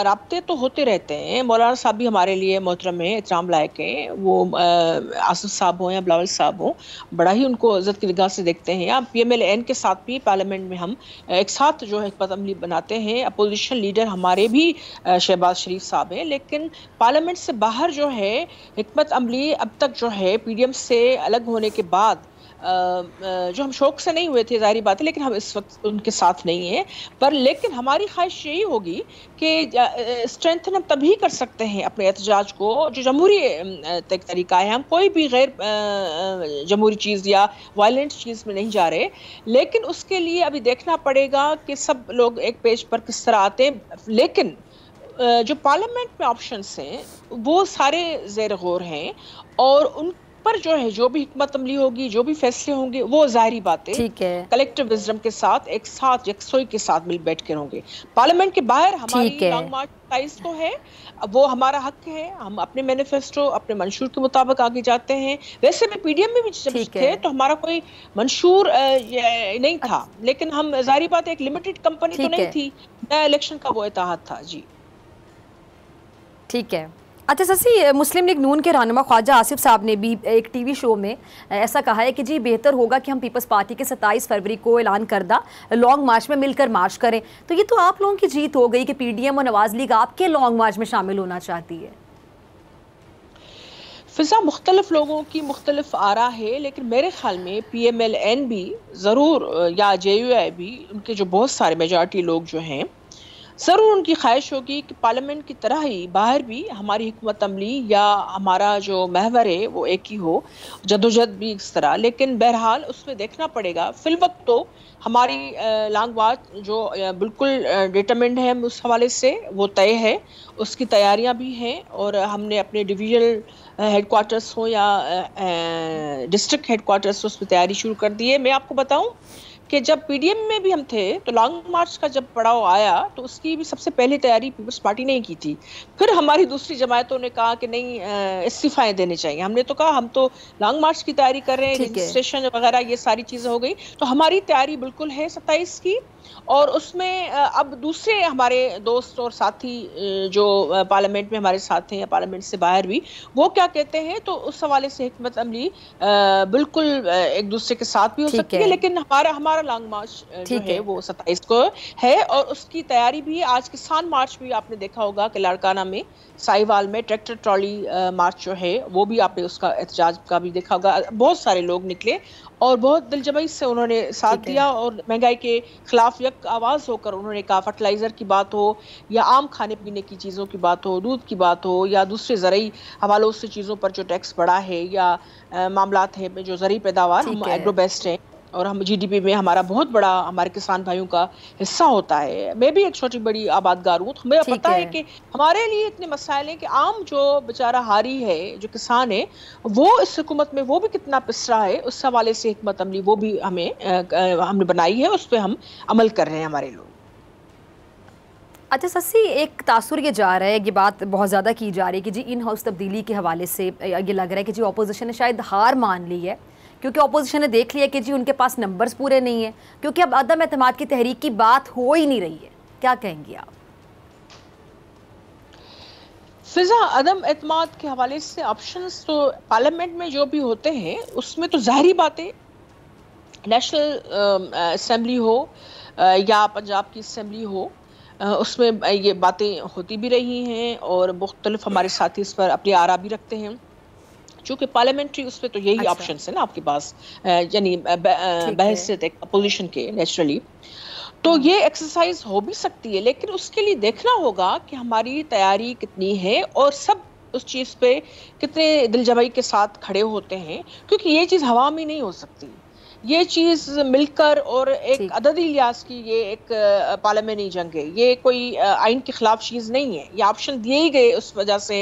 S3: राब्ते तो होते रहते हैं, मौलाना साहब भी हमारे लिए मोहतरम हैं, एहतराम लायक हैं, वो आसिफ साहब हों या बिलावल साहब हों, बड़ा ही उनको इज़्ज़त की निगाह से देखते हैं। या PMLN के साथ भी पार्लियामेंट में हम एक साथ जो है हिकमत अमली बनाते हैं। अपोजिशन लीडर हमारे भी शहबाज शरीफ साहब हैं, लेकिन पार्लियामेंट से बाहर जो है हिकमत अमली अब तक जो है PDM से अलग होने के बाद जो हम शौक से नहीं हुए थे ज़ाहिर बात है, लेकिन हम इस वक्त उनके साथ नहीं हैं। पर लेकिन हमारी ख्वाहिश यही होगी कि स्ट्रेंथन हम तभी कर सकते हैं अपने एहतजाज को जो जमहूरी तरीका है। हम कोई भी गैर जमहूरी चीज़ या वायलेंट चीज़ में नहीं जा रहे, लेकिन उसके लिए अभी देखना पड़ेगा कि सब लोग एक पेज पर किस तरह आते हैं। लेकिन जो पार्लियामेंट में ऑप्शंस हैं वो सारे ज़ेर गौर हैं, और उन पर जो है जो भी हिकमत अमली होगी, जो भी फैसले होंगे, वो ज़ाहिरी बात है कलेक्टिव विजडम के साथ, एक साथ यकसोई के साथ मिल बैठ कर होंगे। पार्लियामेंट के बाहर हमारी लॉन्ग मार्च 27 को है, वो हमारा हक है, हम अपने मैनिफेस्टो, अपने मंशूर के मुताबिक आगे जाते हैं। वैसे में PDM में भी जब थे तो हमारा कोई मंशूर नहीं था, लेकिन हम ज़ाहिरी बात है एक लिमिटेड कंपनी तो नहीं थी, नया इलेक्शन का वो इत्तेहाद था। जी
S1: ठीक है। अच्छा शशि, मुस्लिम लीग नून के रहनुमा ख्वाजा आसिफ साहब ने भी एक TV शो में ऐसा कहा है कि जी बेहतर होगा कि हम पीपल्स पार्टी के 27 फरवरी को ऐलान करदा लॉन्ग मार्च में मिलकर मार्च करें। तो ये तो आप लोगों की जीत हो गई कि PDM और नवाज लीग आपके लॉन्ग मार्च में शामिल होना चाहती है।
S3: फिजा मुख्तलिफ लोगों की मुख्तलिफ आरा है, लेकिन मेरे ख्याल में PMLN भी ज़रूर, या JUI भी, उनके जो बहुत सारे मेजॉरिटी लोग जो हैं, ज़रूर उनकी ख्वाहिश होगी कि पार्लियामेंट की तरह ही बाहर भी हमारी हिकमत अमली या हमारा जो महवर है वो एक ही हो, जदोजहद भी इस तरह। लेकिन बहरहाल उसमें देखना पड़ेगा। फिलवक्त तो हमारी लॉन्ग मार्च जो बिल्कुल डिटरमिन्ड है उस हवाले से, वो तय है, उसकी तैयारियां भी हैं, और हमने अपने डिवीजनल हेडक्वार्टर्स हो या डिस्ट्रिक्ट हेडक्वार्टर्स उसमें तैयारी शुरू कर दी है। मैं आपको बताऊं कि जब PDM में भी हम थे तो लॉन्ग मार्च का जब पड़ाव आया तो उसकी भी सबसे पहली तैयारी पीपल्स पार्टी ने की थी। फिर हमारी दूसरी जमातों ने कहा कि नहीं, इस्तीफाएं देने चाहिए। हमने तो कहा हम तो लॉन्ग मार्च की तैयारी कर रहे हैं, रजिस्ट्रेशन वगैरह ये सारी चीज़ें हो गई। तो हमारी तैयारी बिल्कुल है 27 की, और उसमें अब दूसरे हमारे दोस्त और साथी जो पार्लियामेंट में हमारे साथ हैं या पार्लियामेंट से बाहर भी, वो क्या कहते हैं, तो उस हवाले से हिकमत अमली बिल्कुल एक दूसरे के साथ भी हो सकती है। लेकिन हमारा लॉन्ग मार्च जो है वो 27 को है, और उसकी तैयारी भी आज किसान मार्च भी आपने देखा होगा कि लाड़काना में, साहिवाल में ट्रैक्टर ट्रॉली मार्च जो है वो भी आपने उसका एहतजाज का भी देखा होगा। बहुत सारे लोग निकले और बहुत दिलजमई से उन्होंने साथ दिया, और महंगाई के खिलाफ एक आवाज़ होकर उन्होंने कहा, फर्टिलाइज़र की बात हो या आम खाने पीने की चीज़ों की बात हो, दूध की बात हो, या दूसरे ज़रूरी हवालों से चीज़ों पर जो टैक्स बढ़ा है, या मामलात है जो ज़रूरी पैदावार हम एग्रो बेस्ड हैं, और हम जीडीपी में हमारा बहुत बड़ा हमारे किसान भाइयों का हिस्सा होता है। मैं भी एक छोटी बड़ी आबादगार हूँ, तो हमें पता है कि हमारे लिए इतने मसाइल हैं कि आम जो बेचारा हारी है, जो किसान है, वो इस हुकूमत में वो भी कितना पिस रहा है। उस हवाले से हिकमत अमली वो भी हमने बनाई है, उस पर हम अमल कर रहे हैं हमारे लोग।
S1: अच्छा ससी, एक तासुर ये जा रहा है, ये बात बहुत ज़्यादा की जा रही है कि जी इन हाउस तब्दीली के हवाले से ये लग रहा है कि जी अपोजिशन ने शायद हार मान ली है, क्योंकि अपोजिशन ने देख लिया कि जी उनके पास नंबर्स पूरे नहीं है, क्योंकि अब अदम एतमाद की तहरीक की बात हो ही नहीं रही है। क्या कहेंगी आप?
S3: फिजा, अदम एतमाद के हवाले से ऑप्शंस तो पार्लियामेंट में जो भी होते हैं उसमें तो ज़ाहिरी बातें, नेशनल असेंबली हो या पंजाब की असेंबली हो, उसमें ये बातें होती भी रही हैं और मुख्तलिफ हमारे साथी इस पर अपनी आरा भी रखते हैं। चूँकि पार्लियामेंट्री उस पर तो यही ऑप्शन है ना आपके पास, यानी बहसियत एक अपोजिशन के नेचुरली, तो ये एक्सरसाइज हो भी सकती है, लेकिन उसके लिए देखना होगा कि हमारी तैयारी कितनी है और सब उस चीज़ पे कितने दिलजमाई के साथ खड़े होते हैं, क्योंकि ये चीज़ हवा में नहीं हो सकती। ये चीज़ मिलकर और एक अददी लिहाज की ये एक पार्लियामेंट्री जंग है, ये कोई आइन के खिलाफ चीज़ नहीं है। ये ऑप्शन दिए ही गए उस वजह से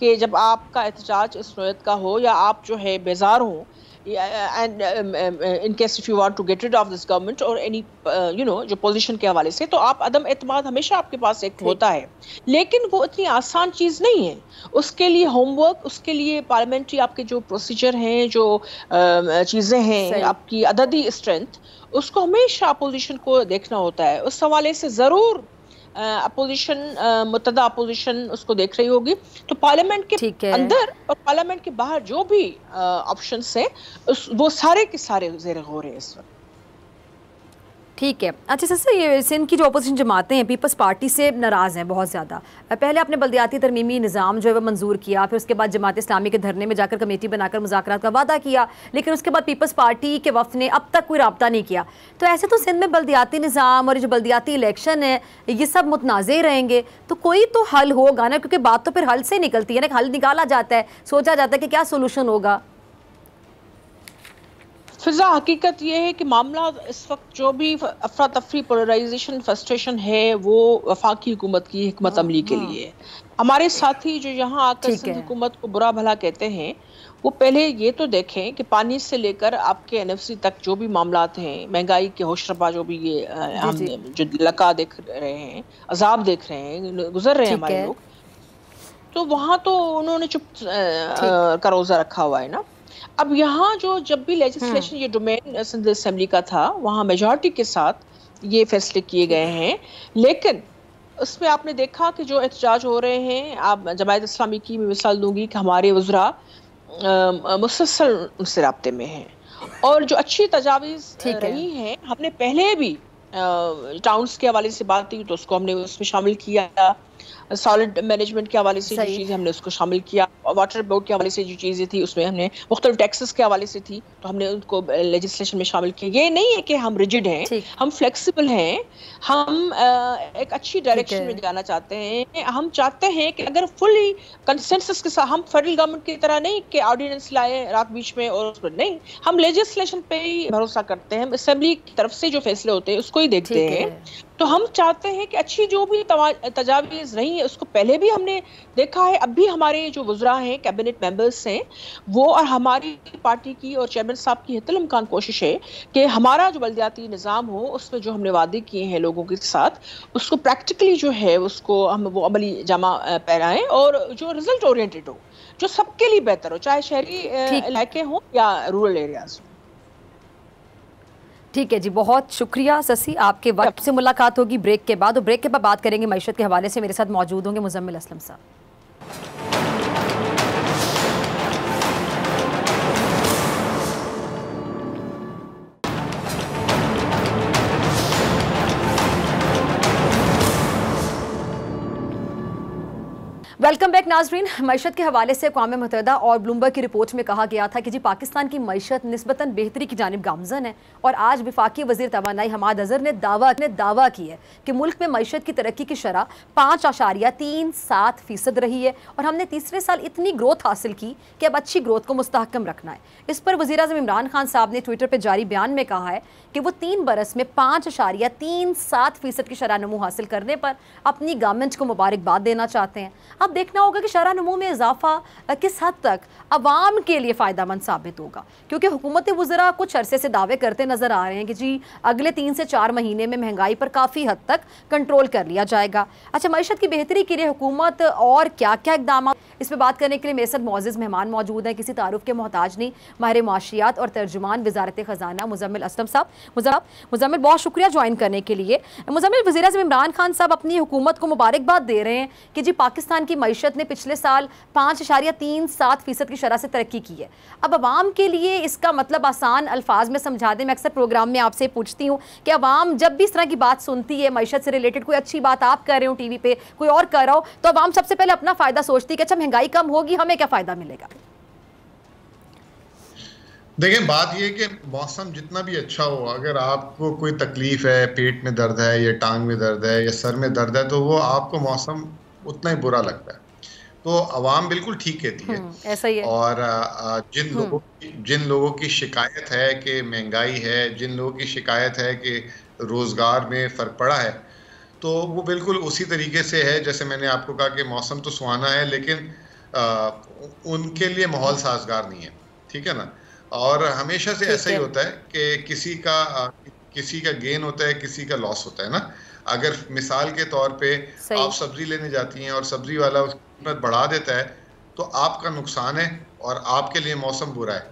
S3: कि जब आपका एहतजाज इस नौयत का हो या आप जो है बेजार हों, and in case if you want to get rid of this government or any जो पोजीशन के हवाले से, तो आप अदम एतमाद हमेशा आपके पास एक होता है, लेकिन वो इतनी आसान चीज़ नहीं है। उसके लिए होमवर्क, उसके लिए पार्लियामेंट्री आपके जो प्रोसीजर हैं, जो चीज़ें हैं, आपकी अददी स्ट्रेंथ, उसको हमेशा अपोजिशन को देखना होता है। उस हवाले से ज़रूर अपोजिशन, मुतदा अपोजिशन उसको देख रही होगी। तो पार्लियामेंट के अंदर और पार्लियामेंट के बाहर जो भी ऑप्शंस है वो सारे के सारे ज़ेर गौर हैं इस वक्त।
S1: ठीक है। अच्छा सर, ये सिंध की जो अपोजिशन जमातें हैं पीपल्स पार्टी से नाराज़ हैं बहुत ज़्यादा। पहले आपने बल्दियाती तरमीमी निज़ाम जो है वो मंजूर किया, फिर उसके बाद जमात इस्लामी के धरने में जाकर कमेटी बनाकर मुज़ाकरात का वादा किया, लेकिन उसके बाद पीपल्स पार्टी के वफ़द ने अब तक कोई रब्ता नहीं किया। तो ऐसे तो सिंध में बल्दियाती निज़ाम और जो बल्दियाती इलेक्शन है ये सब मुतनाज़े रहेंगे, तो कोई तो हल होगा ना, क्योंकि बात तो फिर हल से निकलती है ना, हल निकाला जाता है, सोचा जाता है कि क्या सोल्यूशन होगा।
S3: फिजा, हकीकत ये है कि मामला इस वक्त जो भी अफरा तफरी, पोलराइजेशन, फ्रस्ट्रेशन है, वो वफाकी हुकूमत की हिकमत अमली के लिए। हमारे साथी जो यहाँ आकर सिंध हुकूमत को बुरा भला कहते हैं, वो पहले ये तो देखें कि पानी से लेकर आपके NFC तक जो भी मामलात हैं, महंगाई के होशरबा जो भी ये हम जो लका देख रहे हैं, अजाब देख रहे हैं, गुजर रहे हैं हमारे लोग, तो वहाँ तो उन्होंने चुप का रोज़ा रखा हुआ है ना। अब यहाँ जो जब भी लेजिस्लेशन, ये डोमेन सिंध असेंबली का था, वहाँ मेजॉरिटी के साथ ये फैसले किए गए हैं, लेकिन उसमें आपने देखा कि जो एहतजाज हो रहे हैं, आप जमात इस्लामी की मैं मिसाल दूंगी कि हमारे वज़रा मुसलसल उनसे राब्ते में हैं, और जो अच्छी तजावीज़ रही हैं, हमने पहले भी टाउन्स के हवाले से बात की तो उसको हमने उसमें शामिल किया, सॉलिड मैनेजमेंट के हवाले से जो चीज़ें हमने उसको शामिल किया, वाटर बोर्ड के हवाले से जो चीज़ें थी उसमें हमने, मुख्तलिफ टैक्सेस के हवाले से थी तो हमने उनको लेजिस्लेशन में शामिल किया। ये नहीं है कि हम रिजिड हैं, हम फ्लेक्सिबल हैं, हम एक अच्छी डायरेक्शन में जाना चाहते हैं। हम चाहते हैं कि अगर फुली कंसेंसस के साथ, हम फेडरल गवर्नमेंट की तरह नहीं कि ऑर्डिनेंस लाए रात बीच में और उस पर नहीं, हम लेजिस्लेशन पे ही भरोसा करते हैं, असेंबली की तरफ से जो फैसले होते हैं उसको ही देखते हैं। तो हम चाहते हैं कि अच्छी जो भी तजावीज़ रही है उसको पहले भी हमने देखा है, अब भी हमारे जो वज़रा हैं, कैबिनेट मेंबर्स हैं, वो और हमारी पार्टी की और चेयरमैन साहब की हितल इम्कान कोशिश है कि हमारा जो बल्दियाती निज़ाम हो उसमें जो हमने वादे किए हैं लोगों के साथ, उसको प्रैक्टिकली जो है उसको हम वो अमली जामा पहनाएं और जो रिजल्ट ओरिएंटेड हो, जो सबके लिए बेहतर हो, चाहे शहरी इलाके हों या रूरल एरियाज हों।
S1: ठीक है जी, बहुत शुक्रिया ससी, आपके वक्त से मुलाकात होगी ब्रेक के बाद, और ब्रेक के बाद बात करेंगे मईशत के हवाले से। मेरे साथ मौजूद होंगे मुजम्मिल असलम साहब। वेलकम बैक नाजरीन। मईशत के हवाले से अक़वाम मुत्तहिदा और ब्लूमबर्ग की रिपोर्ट में कहा गया था कि जी पाकिस्तान की मईशत निस्बतन बेहतरी की जानिब गामजन है और आज वफाकी वज़ीर तवानाई हमाद अज़हर ने दावा की है कि मुल्क में मईशत की तरक्की की शरह 5.37% रही है और हमने तीसरे साल इतनी ग्रोथ हासिल की कि अब अच्छी ग्रोथ को मुस्तहकम रखना है। इस पर वज़ीर आज़म इमरान खान साहब ने ट्विटर पर जारी बयान में कहा है कि वो 3 बरस में 5.37% की शरह नमू हासिल करने पर अपनी गवर्नमेंट को मुबारकबाद देना चाहते हैं। अब देखना होगा कि शरह नमू में इजाफा किस हद तक अवाम के लिए फ़ायदेमंद साबित होगा, क्योंकि हुकूमत वज़रा कुछ अरसे से दावे करते नज़र आ रहे हैं कि जी अगले 3 से 4 महीने में महंगाई पर काफ़ी हद तक कंट्रोल कर लिया जाएगा। अच्छा, मईशत की बेहतरी के लिए हुकूमत और क्या क्या इक़दाम, इस पर बात करने के लिए मेरे साथ मुअज़्ज़ज़ मेहमान मौजूद हैं, किसी तारुफ के मोहताज नहीं, माहिर मुआशियात और तर्जुमान वज़ारत ख़ज़ाना मुज़म्मिल असलम साहब। मुज़म्मिल, बहुत शुक्रिया ज्वाइन करने के लिए। मुज़म्मिल, वज़ीर आज़म इमरान खान साहब अपनी हुकूमत को मुबारकबाद दे रहे हैं कि जी पाकिस्तान की मईशत ने पिछले साल 5.37% की शरह से तरक्की की है। अब अवाम के लिए इसका मतलब आसान अल्फाज में समझा दें। मैं अक्सर प्रोग्राम में आपसे पूछती हूँ कि अवाम जब भी इस तरह की बात सुनती है, मईशत से रिलेटेड कोई अच्छी बात आप कर रहे हो टीवी पे, कोई और कर रहा हो, तो अवाम सबसे पहले अपना फ़ायदा सोचती है कि अच्छा महंगाई कम होगी, हमें क्या फ़ायदा मिलेगा।
S4: देखें, बात यह कि मौसम जितना भी अच्छा हो, अगर आपको कोई तकलीफ है, पेट में दर्द है या टांग में दर्द है या सर में दर्द है, तो वो आपको मौसम उतना ही बुरा लगता है। तो अवाम बिल्कुल ठीक कहती है।
S1: ऐसा ही है।
S4: और जिन लोगों की शिकायत है कि महंगाई है, जिन लोगों की शिकायत है कि रोजगार में फर्क पड़ा है, तो वो बिल्कुल उसी तरीके से है जैसे मैंने आपको कहा कि मौसम तो सुहाना है, लेकिन उनके लिए माहौल साजगार नहीं है। ठीक है ना। और हमेशा से ऐसा ही होता है कि किसी का गेन होता है, किसी का लॉस होता है ना। अगर मिसाल के तौर पे आप सब्जी लेने जाती हैं और सब्जी वाला उसकी कीमत बढ़ा देता है, तो आपका नुकसान है और आपके लिए मौसम बुरा है।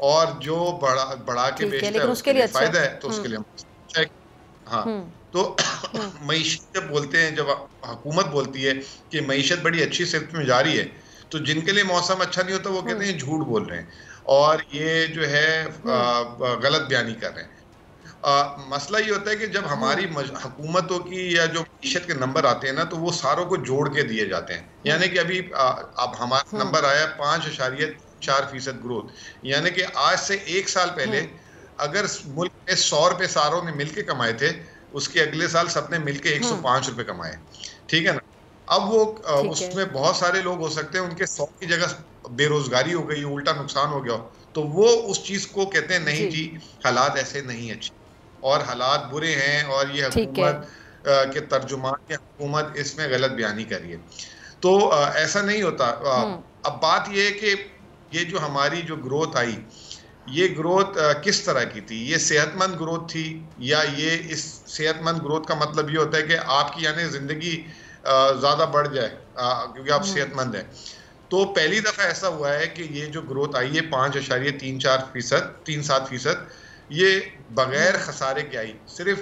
S4: और जो बढ़ा के बेचता है उसके लिए फायदा है, तो उसके लिए अच्छा है। हाँ, तो मईशत जब बोलते हैं, जब हुकूमत बोलती है कि मईशत बड़ी अच्छी सिफ्त में जा रही है, तो जिनके लिए मौसम अच्छा नहीं होता वो कहते हैं झूठ बोल रहे हैं और ये जो है गलत बयानी कर रहे हैं। मसला ये होता है कि जब हमारी हुकूमतों की या जो मईशत के नंबर आते हैं ना, तो वो सारों को जोड़ के दिए जाते हैं। यानी कि अभी अब हमारा नंबर आया 5.4% ग्रोथ, यानी कि आज से 1 साल पहले अगर मुल्क में 100 रुपए सारों ने मिलके कमाए थे, उसके अगले साल सबने मिलके 105 रुपए कमाए। ठीक है ना। अब वो उसमें बहुत सारे लोग हो सकते हैं, उनके 100 की जगह बेरोजगारी हो गई, उल्टा नुकसान हो गया, तो वो उस चीज को कहते हैं नहीं जी हालात ऐसे नहीं अच्छे और हालात बुरे हैं और ये हुकूमत के तर्जुमान या हुकूमत इसमें गलत बयानी करी है। तो ऐसा नहीं होता। अब बात ये है कि ये जो हमारी जो ग्रोथ आई, ये ग्रोथ किस तरह की थी? ये सेहतमंद ग्रोथ थी या ये इस सेहतमंद ग्रोथ का मतलब ये होता है कि आपकी यानी जिंदगी ज़्यादा बढ़ जाए क्योंकि आप सेहतमंद हैं। तो पहली दफ़ा ऐसा हुआ है कि ये जो ग्रोथ आई है 5.37%, ये बगैर खसारे के आई। सिर्फ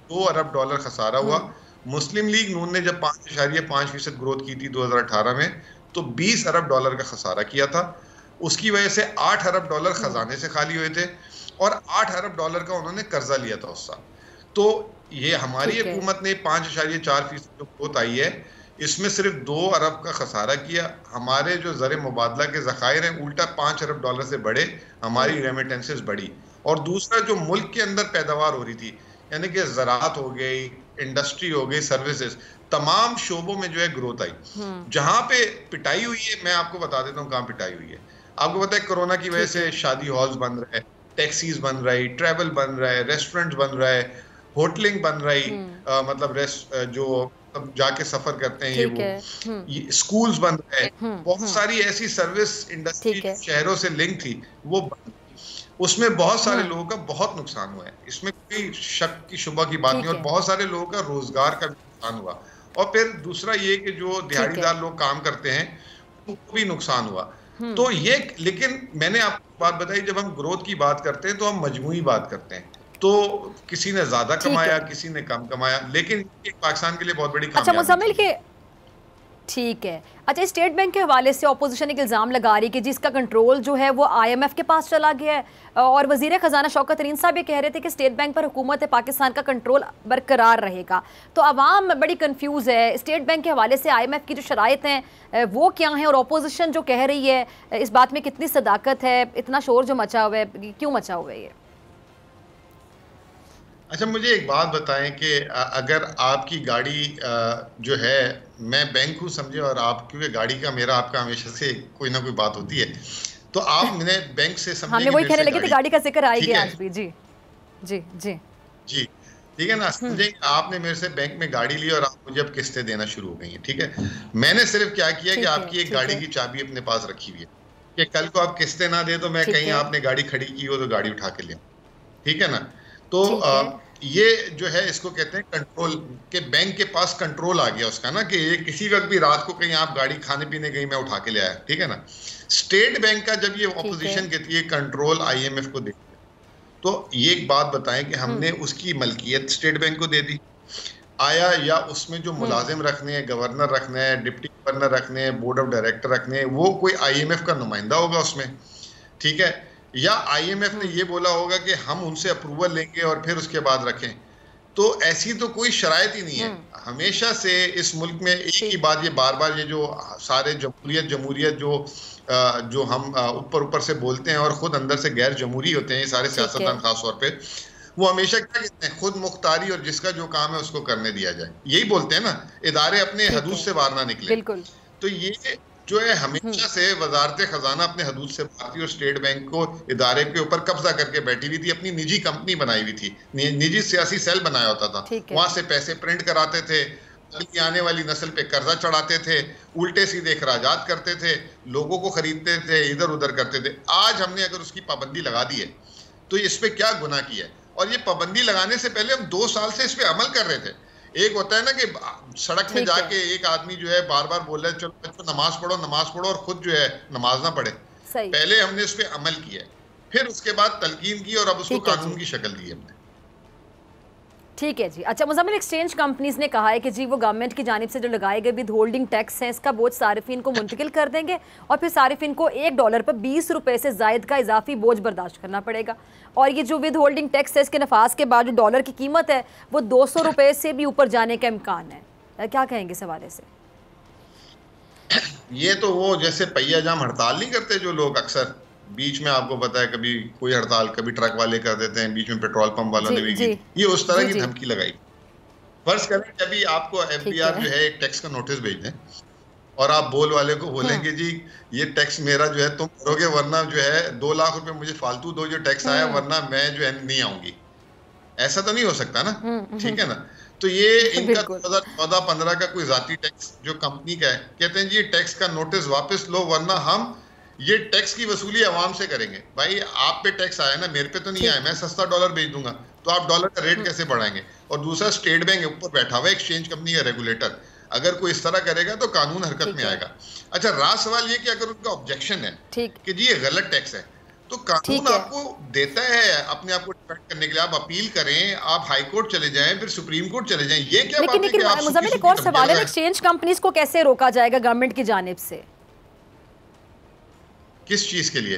S4: $2 अरब खसारा हुआ। मुस्लिम लीग नून ने जब 5.5% ग्रोथ की थी 2018 में, तो $20 अरब का खसारा किया था। उसकी वजह से $8 अरब खजाने से खाली हुए थे और $8 अरब का उन्होंने कर्जा लिया था उस साल। तो ये हमारी हुकूमत ने 5.4% जो ग्रोथ आई है, इसमें सिर्फ $2 अरब का खसारा किया। हमारे जो ज़र मुबादला के ज़खायर हैं उल्टा $5 अरब से बढ़े, हमारी रेमिटेंसेस बढ़ी। और दूसरा जो मुल्क के अंदर पैदावार हो रही थी, यानी कि ज़राअत हो गई, इंडस्ट्री हो गई, सर्विसेज, तमाम शोबों में जो है ग्रोथ आई। जहाँ पे पिटाई हुई है, मैं आपको बता देता हूँ कहाँ पिटाई हुई है। आपको पता है कोरोना की वजह से शादी हॉल्स बन रहे हैं, टैक्सीज बन रही, ट्रैवल बन रहा है, रेस्टोरेंट बन रहा है, होटलिंग बन रही, मतलब जो जाके सफर करते हैं ये स्कूल्स बन रहे हैं। बहुत सारी ऐसी सर्विस इंडस्ट्री शहरों से लिंक थी, वो उसमें बहुत सारे लोगों का बहुत नुकसान हुआ है। इसमें कोई शक की शुबा की बात नहीं। और बहुत सारे लोगों का रोजगार का नुकसान हुआ। और फिर दूसरा ये कि जो दिहाड़ीदार लोग काम करते हैं उनको भी नुकसान हुआ। तो ये, लेकिन मैंने आपको बात बताई, जब हम ग्रोथ की बात करते हैं तो हम मजमूई बात करते हैं। तो किसी ने ज्यादा कमाया, किसी ने कम कमाया, लेकिन पाकिस्तान के लिए बहुत बड़ी कामयाबी।
S1: अच्छा मुज़म्मिल के ठीक है। अच्छा, स्टेट बैंक के हवाले से ऑपोजिशन एक इल्ज़ाम लगा रही है कि जिसका कंट्रोल जो है वो IMF के पास चला गया है, और वज़ीर ख़जाना शौकत तरीन साहब ये कह रहे थे कि स्टेट बैंक पर हुकूमत पाकिस्तान का कंट्रोल बरकरार रहेगा। तो आवाम बड़ी कंफ्यूज है, स्टेट बैंक के हवाले से IMF की जो शराइत हैं वो क्या हैं, और ऑपोजिशन जो कह रही है इस बात में कितनी सदाकत है, इतना शोर जो मचा हुआ है क्यों मचा हुआ है ये?
S4: अच्छा, मुझे एक बात बताएं कि अगर आपकी गाड़ी जो है, मैं बैंक हूँ समझे, और आप क्योंकि गाड़ी का मेरा आपका हमेशा से कोई ना कोई बात होती है, तो आप मैंने बैंक से समझे,
S1: हमने वही कहने लगे थे, गाड़ी का जिक्र आएगी आज भी। जी जी जी
S4: जी, ठीक है ना। समझे आपने मेरे से बैंक में गाड़ी ली और आप मुझे अब किस्तें देना शुरू हो गई हैं, ठीक है। मैंने सिर्फ क्या किया कि आपकी एक गाड़ी की चाबी अपने पास रखी हुई है कि कल को आप किस्तें ना दे तो मैं कहीं आपने गाड़ी खड़ी की हो तो गाड़ी उठा के ले, ठीक है ना। तो ये जो है इसको कहते हैं कंट्रोल, के बैंक के पास कंट्रोल आ गया उसका ना, कि ये किसी वक्त भी रात को कहीं आप गाड़ी खाने पीने गई, मैं उठा के ले आया, ठीक है ना। स्टेट बैंक का जब ये ऑपोजिशन कहती है कंट्रोल IMF को दे, तो ये एक बात बताएं कि हमने उसकी मलकियत स्टेट बैंक को दे दी आया, या उसमें जो मुलाजिम रखने हैं, गवर्नर रखना है, डिप्टी गवर्नर रखने हैं, बोर्ड ऑफ डायरेक्टर रखने हैं, वो कोई IMF का नुमाइंदा होगा उसमें, ठीक है, या IMF ने ये बोला होगा कि हम उनसे अप्रूवल लेंगे और फिर उसके बाद रखें। तो ऐसी तो कोई शराइत ही नहीं है। हमेशा से इस मुल्क में एक ही बात, ये बार बार ये जो सारे जमहूरियत जो हम ऊपर से बोलते हैं और खुद अंदर से गैर जमहूरी होते हैं ये सारे सियासतदान खास तौर पे, वो हमेशा क्या कहते हैं, खुद मुख्तारी, और जिसका जो काम है उसको करने दिया जाए, यही बोलते हैं ना, इदारे अपने हदूद से बाहर ना निकले।
S1: बिल्कुल।
S4: तो ये जो है हमेशा से वजारत खजाना अपने हदूद से बाहर थी और स्टेट बैंक को इदारे के ऊपर कब्जा करके बैठी हुई थी, अपनी निजी कंपनी बनाई हुई थी, निजी सियासी सेल बनाया होता था, वहां से पैसे प्रिंट कराते थे, आने वाली नस्ल पे कर्जा चढ़ाते थे, उल्टे सीधे खराजात करते थे, लोगों को खरीदते थे, इधर उधर करते थे। आज हमने अगर उसकी पाबंदी लगा दी है तो इस पे क्या गुनाह किया है, और ये पाबंदी लगाने से पहले हम 2 साल से इस पे अमल कर रहे थे। एक होता है ना कि सड़क में जाके एक आदमी जो है बार बार बोल रहा है चलो बच्चों नमाज पढ़ो, और खुद जो है नमाज ना पढ़े। पहले हमने इस पे अमल किया, फिर उसके बाद तलकीन की, और अब उसको कानून की शक्ल दी हमने।
S1: ठीक है जी। अच्छा, मुज़म्मिल, एक्सचेंज कंपनीज ने कहा है कि जी वो गवर्नमेंट की जानिब से जो लगाए गए विद होल्डिंग टैक्स है इसका बोझ सारिफिन को मुंतकिल कर देंगे, और फिर सारिफिन को $1 पर 20 रुपये से जायद का इजाफी बोझ बर्दाश्त करना पड़ेगा। और ये जो विद होल्डिंग टैक्स है इसके नफाज के बाद जो डॉलर की कीमत है वो 200 रुपये से भी ऊपर जाने का इम्कान है। क्या कहेंगे इस हवाले से?
S4: ये तो वो जैसे पहिया जाम हड़ताल नहीं करते जो लोग अक्सर, बीच में आपको पता है कभी कोई हड़ताल, कभी ट्रक वाले कर देते हैं, बीच में पेट्रोल पंप वालों ने भी की, ये उस तरह की धमकी लगाई। फर्ज करें कि अभी आपको FBR जो है एक टैक्स का नोटिस भेज दें और आप बोल वाले को बोलेंगे जी ये टैक्स मेरा जो है तुम भरोगे, वरना जो है 2 लाख रुपए मुझे फालतू दो जो टैक्स आया, वरना मैं जो है नहीं आऊंगी। ऐसा तो नहीं हो सकता ना, ठीक है ना। तो ये इनका 2014-15 का कोई जाती टैक्स जो कंपनी का है, कहते हैं जी टैक्स का नोटिस वापस लो, वरना हम ये टैक्स की वसूली आवाम से करेंगे। भाई आप पे टैक्स आया ना, मेरे पे तो नहीं आया, मैं सस्ता डॉलर बेच दूंगा, तो आप डॉलर का रेट कैसे बढ़ाएंगे। और दूसरा, स्टेट बैंक ऊपर बैठा हुआ है एक्सचेंज कंपनी का रेगुलेटर, अगर कोई इस तरह करेगा तो कानून हरकत में आएगा। अच्छा, राज सवाल ये कि अगर उनका ऑब्जेक्शन है कि जी ये गलत टैक्स है, तो कानून आपको देता है अपने आप को डिफेंड करने के लिए, आप अपील करें, आप हाई कोर्ट चले जाएं, फिर सुप्रीम कोर्ट चले जाएं। ये क्या बात है कि आप
S1: मुज़म्मिल, एक और सवाल है, एक्सचेंज कंपनीज को कैसे रोका जाएगा गवर्नमेंट की जानिब से?
S4: किस चीज के लिए?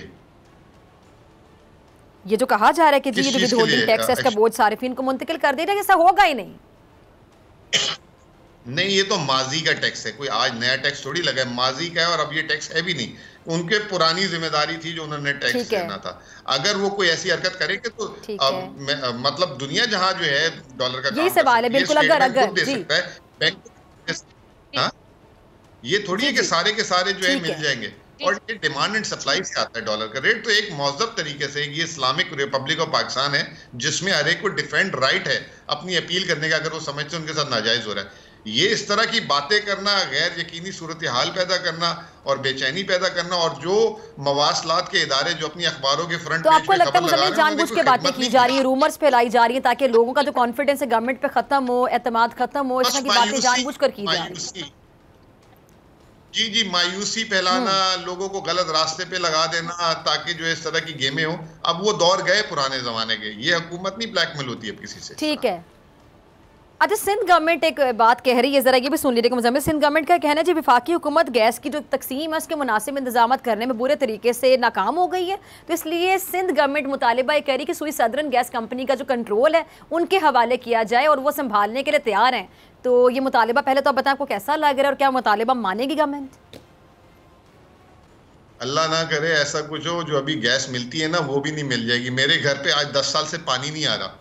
S1: ये जो कहा जा रहा है कि जी ये जो विदहोल्डिंग टैक्स है इसका बोझ सारिफिन को मुंतकिल कर दे रहा है, ऐसा होगा ही नहीं।
S4: नहीं, ये तो माजी का टैक्स है, कोई आज नया टैक्स थोड़ी लगा है, माजी का है, और अब ये टैक्स है भी नहीं। उनके पुरानी जिम्मेदारी थी जो उन्होंने टैक्स देना था। अगर वो कोई ऐसी हरकत करेंगे तो मतलब दुनिया जहां जो है डॉलर का
S1: यही सवाल है बिल्कुल, अगर
S4: दे सकता है बैंक, ये थोड़ी है कि सारे के सारे जो है मिल जाएंगे। और ये डिमांड एंड सप्लाई से आता है डॉलर का रेट। तो एक मौजूद तरीके से ये इस्लामिक रिपब्लिक ऑफ पाकिस्तान है जिसमें हर एक को डिफरेंट राइट है अपनी अपील करने का, अगर वो समझते हैं उनके साथ नाजायज हो रहा है। ये इस तरह की बातें करना, गैर यकीनी सूरत हाल पैदा करना और बेचैनी पैदा करना, और जो मवासलात के इदारे जो अपनी अखबारों के फ्रंट,
S1: तो आपको लगता है जानबूझ के बातें की जा रही है, रूमर्स फैलाई जा रही है ताकि लोगों का जो कॉन्फिडेंस है गवर्नमेंट पे खत्म हो, एतमाद खत्म हो, इस तरह की बातें जानबूझ कर की जा रही है?
S4: जी, मायूसी फैलाना, लोगों को गलत रास्ते पे लगा देना ताकि जो इस तरह की गेमें हो। अब वो दौर गए पुराने जमाने के, ये हुकूमत नहीं ब्लैकमेल होती है किसी से।
S1: ठीक है। अच्छा, सिंध गवर्नमेंट एक बात कह रही है, जरा ये भी सुन लीजिएगा मुज़म्मिल। सिंध गवर्नमेंट का कहना है जी वफाकी हुकूमत गैस की जो तकसीम है उसके मुनासिब इंतजाम करने में बुरे तरीके से नाकाम हो गई है, तो इसलिए सिंध गवर्नमेंट मुतालिबा ये कह रही है कि सुई सदरन गैस कंपनी का जो कंट्रोल है उनके हवाले किया जाए और वो संभालने के लिए तैयार हैं। तो ये मुतालिबा पहले तो आप बताएं आपको कैसा लग रहा है और क्या मुतालिबा मानेगी गवर्नमेंट?
S4: अल्लाह ना करे ऐसा कुछ हो, जो अभी गैस मिलती है ना वो भी नहीं मिल जाएगी। मेरे घर पे आज 10 साल से पानी नहीं आ रहा।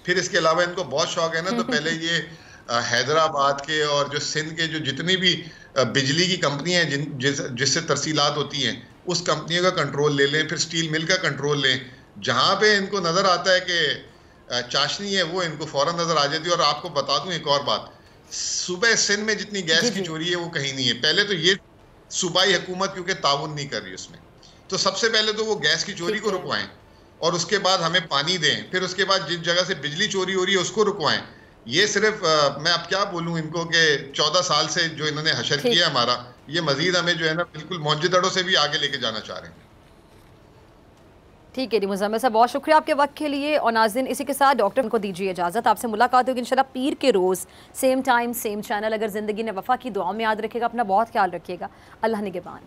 S4: फिर इसके अलावा इनको बहुत शौक है ना, तो पहले ये हैदराबाद के और जो सिंध के जो जितनी भी बिजली की कंपनियां हैं जिससे तरसीलात होती हैं, उस कंपनियों का कंट्रोल ले लें, फिर स्टील मिल का कंट्रोल लें। जहाँ पे इनको नज़र आता है कि चाशनी है वो इनको फ़ौरन नज़र आ जाती है। और आपको बता दूं एक और बात, सुबह सिंध में जितनी गैस की चोरी है वो कहीं नहीं है। पहले तो ये सूबाई हुकूमत क्योंकि ताउन नहीं कर रही उसमें, तो सबसे पहले तो वो गैस की चोरी को रुकवाएं और उसके बाद हमें पानी दें, फिर उसके बाद जिस जगह से बिजली चोरी हो रही है उसको रुकवाएं। ये सिर्फ मैं अब क्या बोलूं इनको कि 14 साल से जो इन्होंने हशर किया हमारा, ये मजीद हमें जो है ना बिल्कुल मौजूदड़ों से भी आगे लेके जाना चाह रहे हैं।
S1: ठीक है जी मुज़म्मिल साहब, बहुत शुक्रिया आपके वक्त के लिए। और नाज़रीन, इसी के साथ डॉक्टर को दीजिए इजाज़त। आपसे मुलाकात होगी इंशाल्लाह पीर के रोज़, सेम टाइम सेम चैनल। अगर ज़िंदगी ने वफ़ा की दुआ में याद रखिएगा, अपना बहुत ख्याल रखिएगा। अल्लाह निगहबान।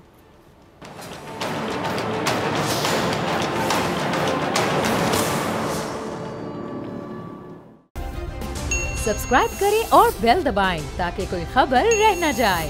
S2: सब्सक्राइब करें और बेल दबाएं ताकि कोई खबर रह न जाए।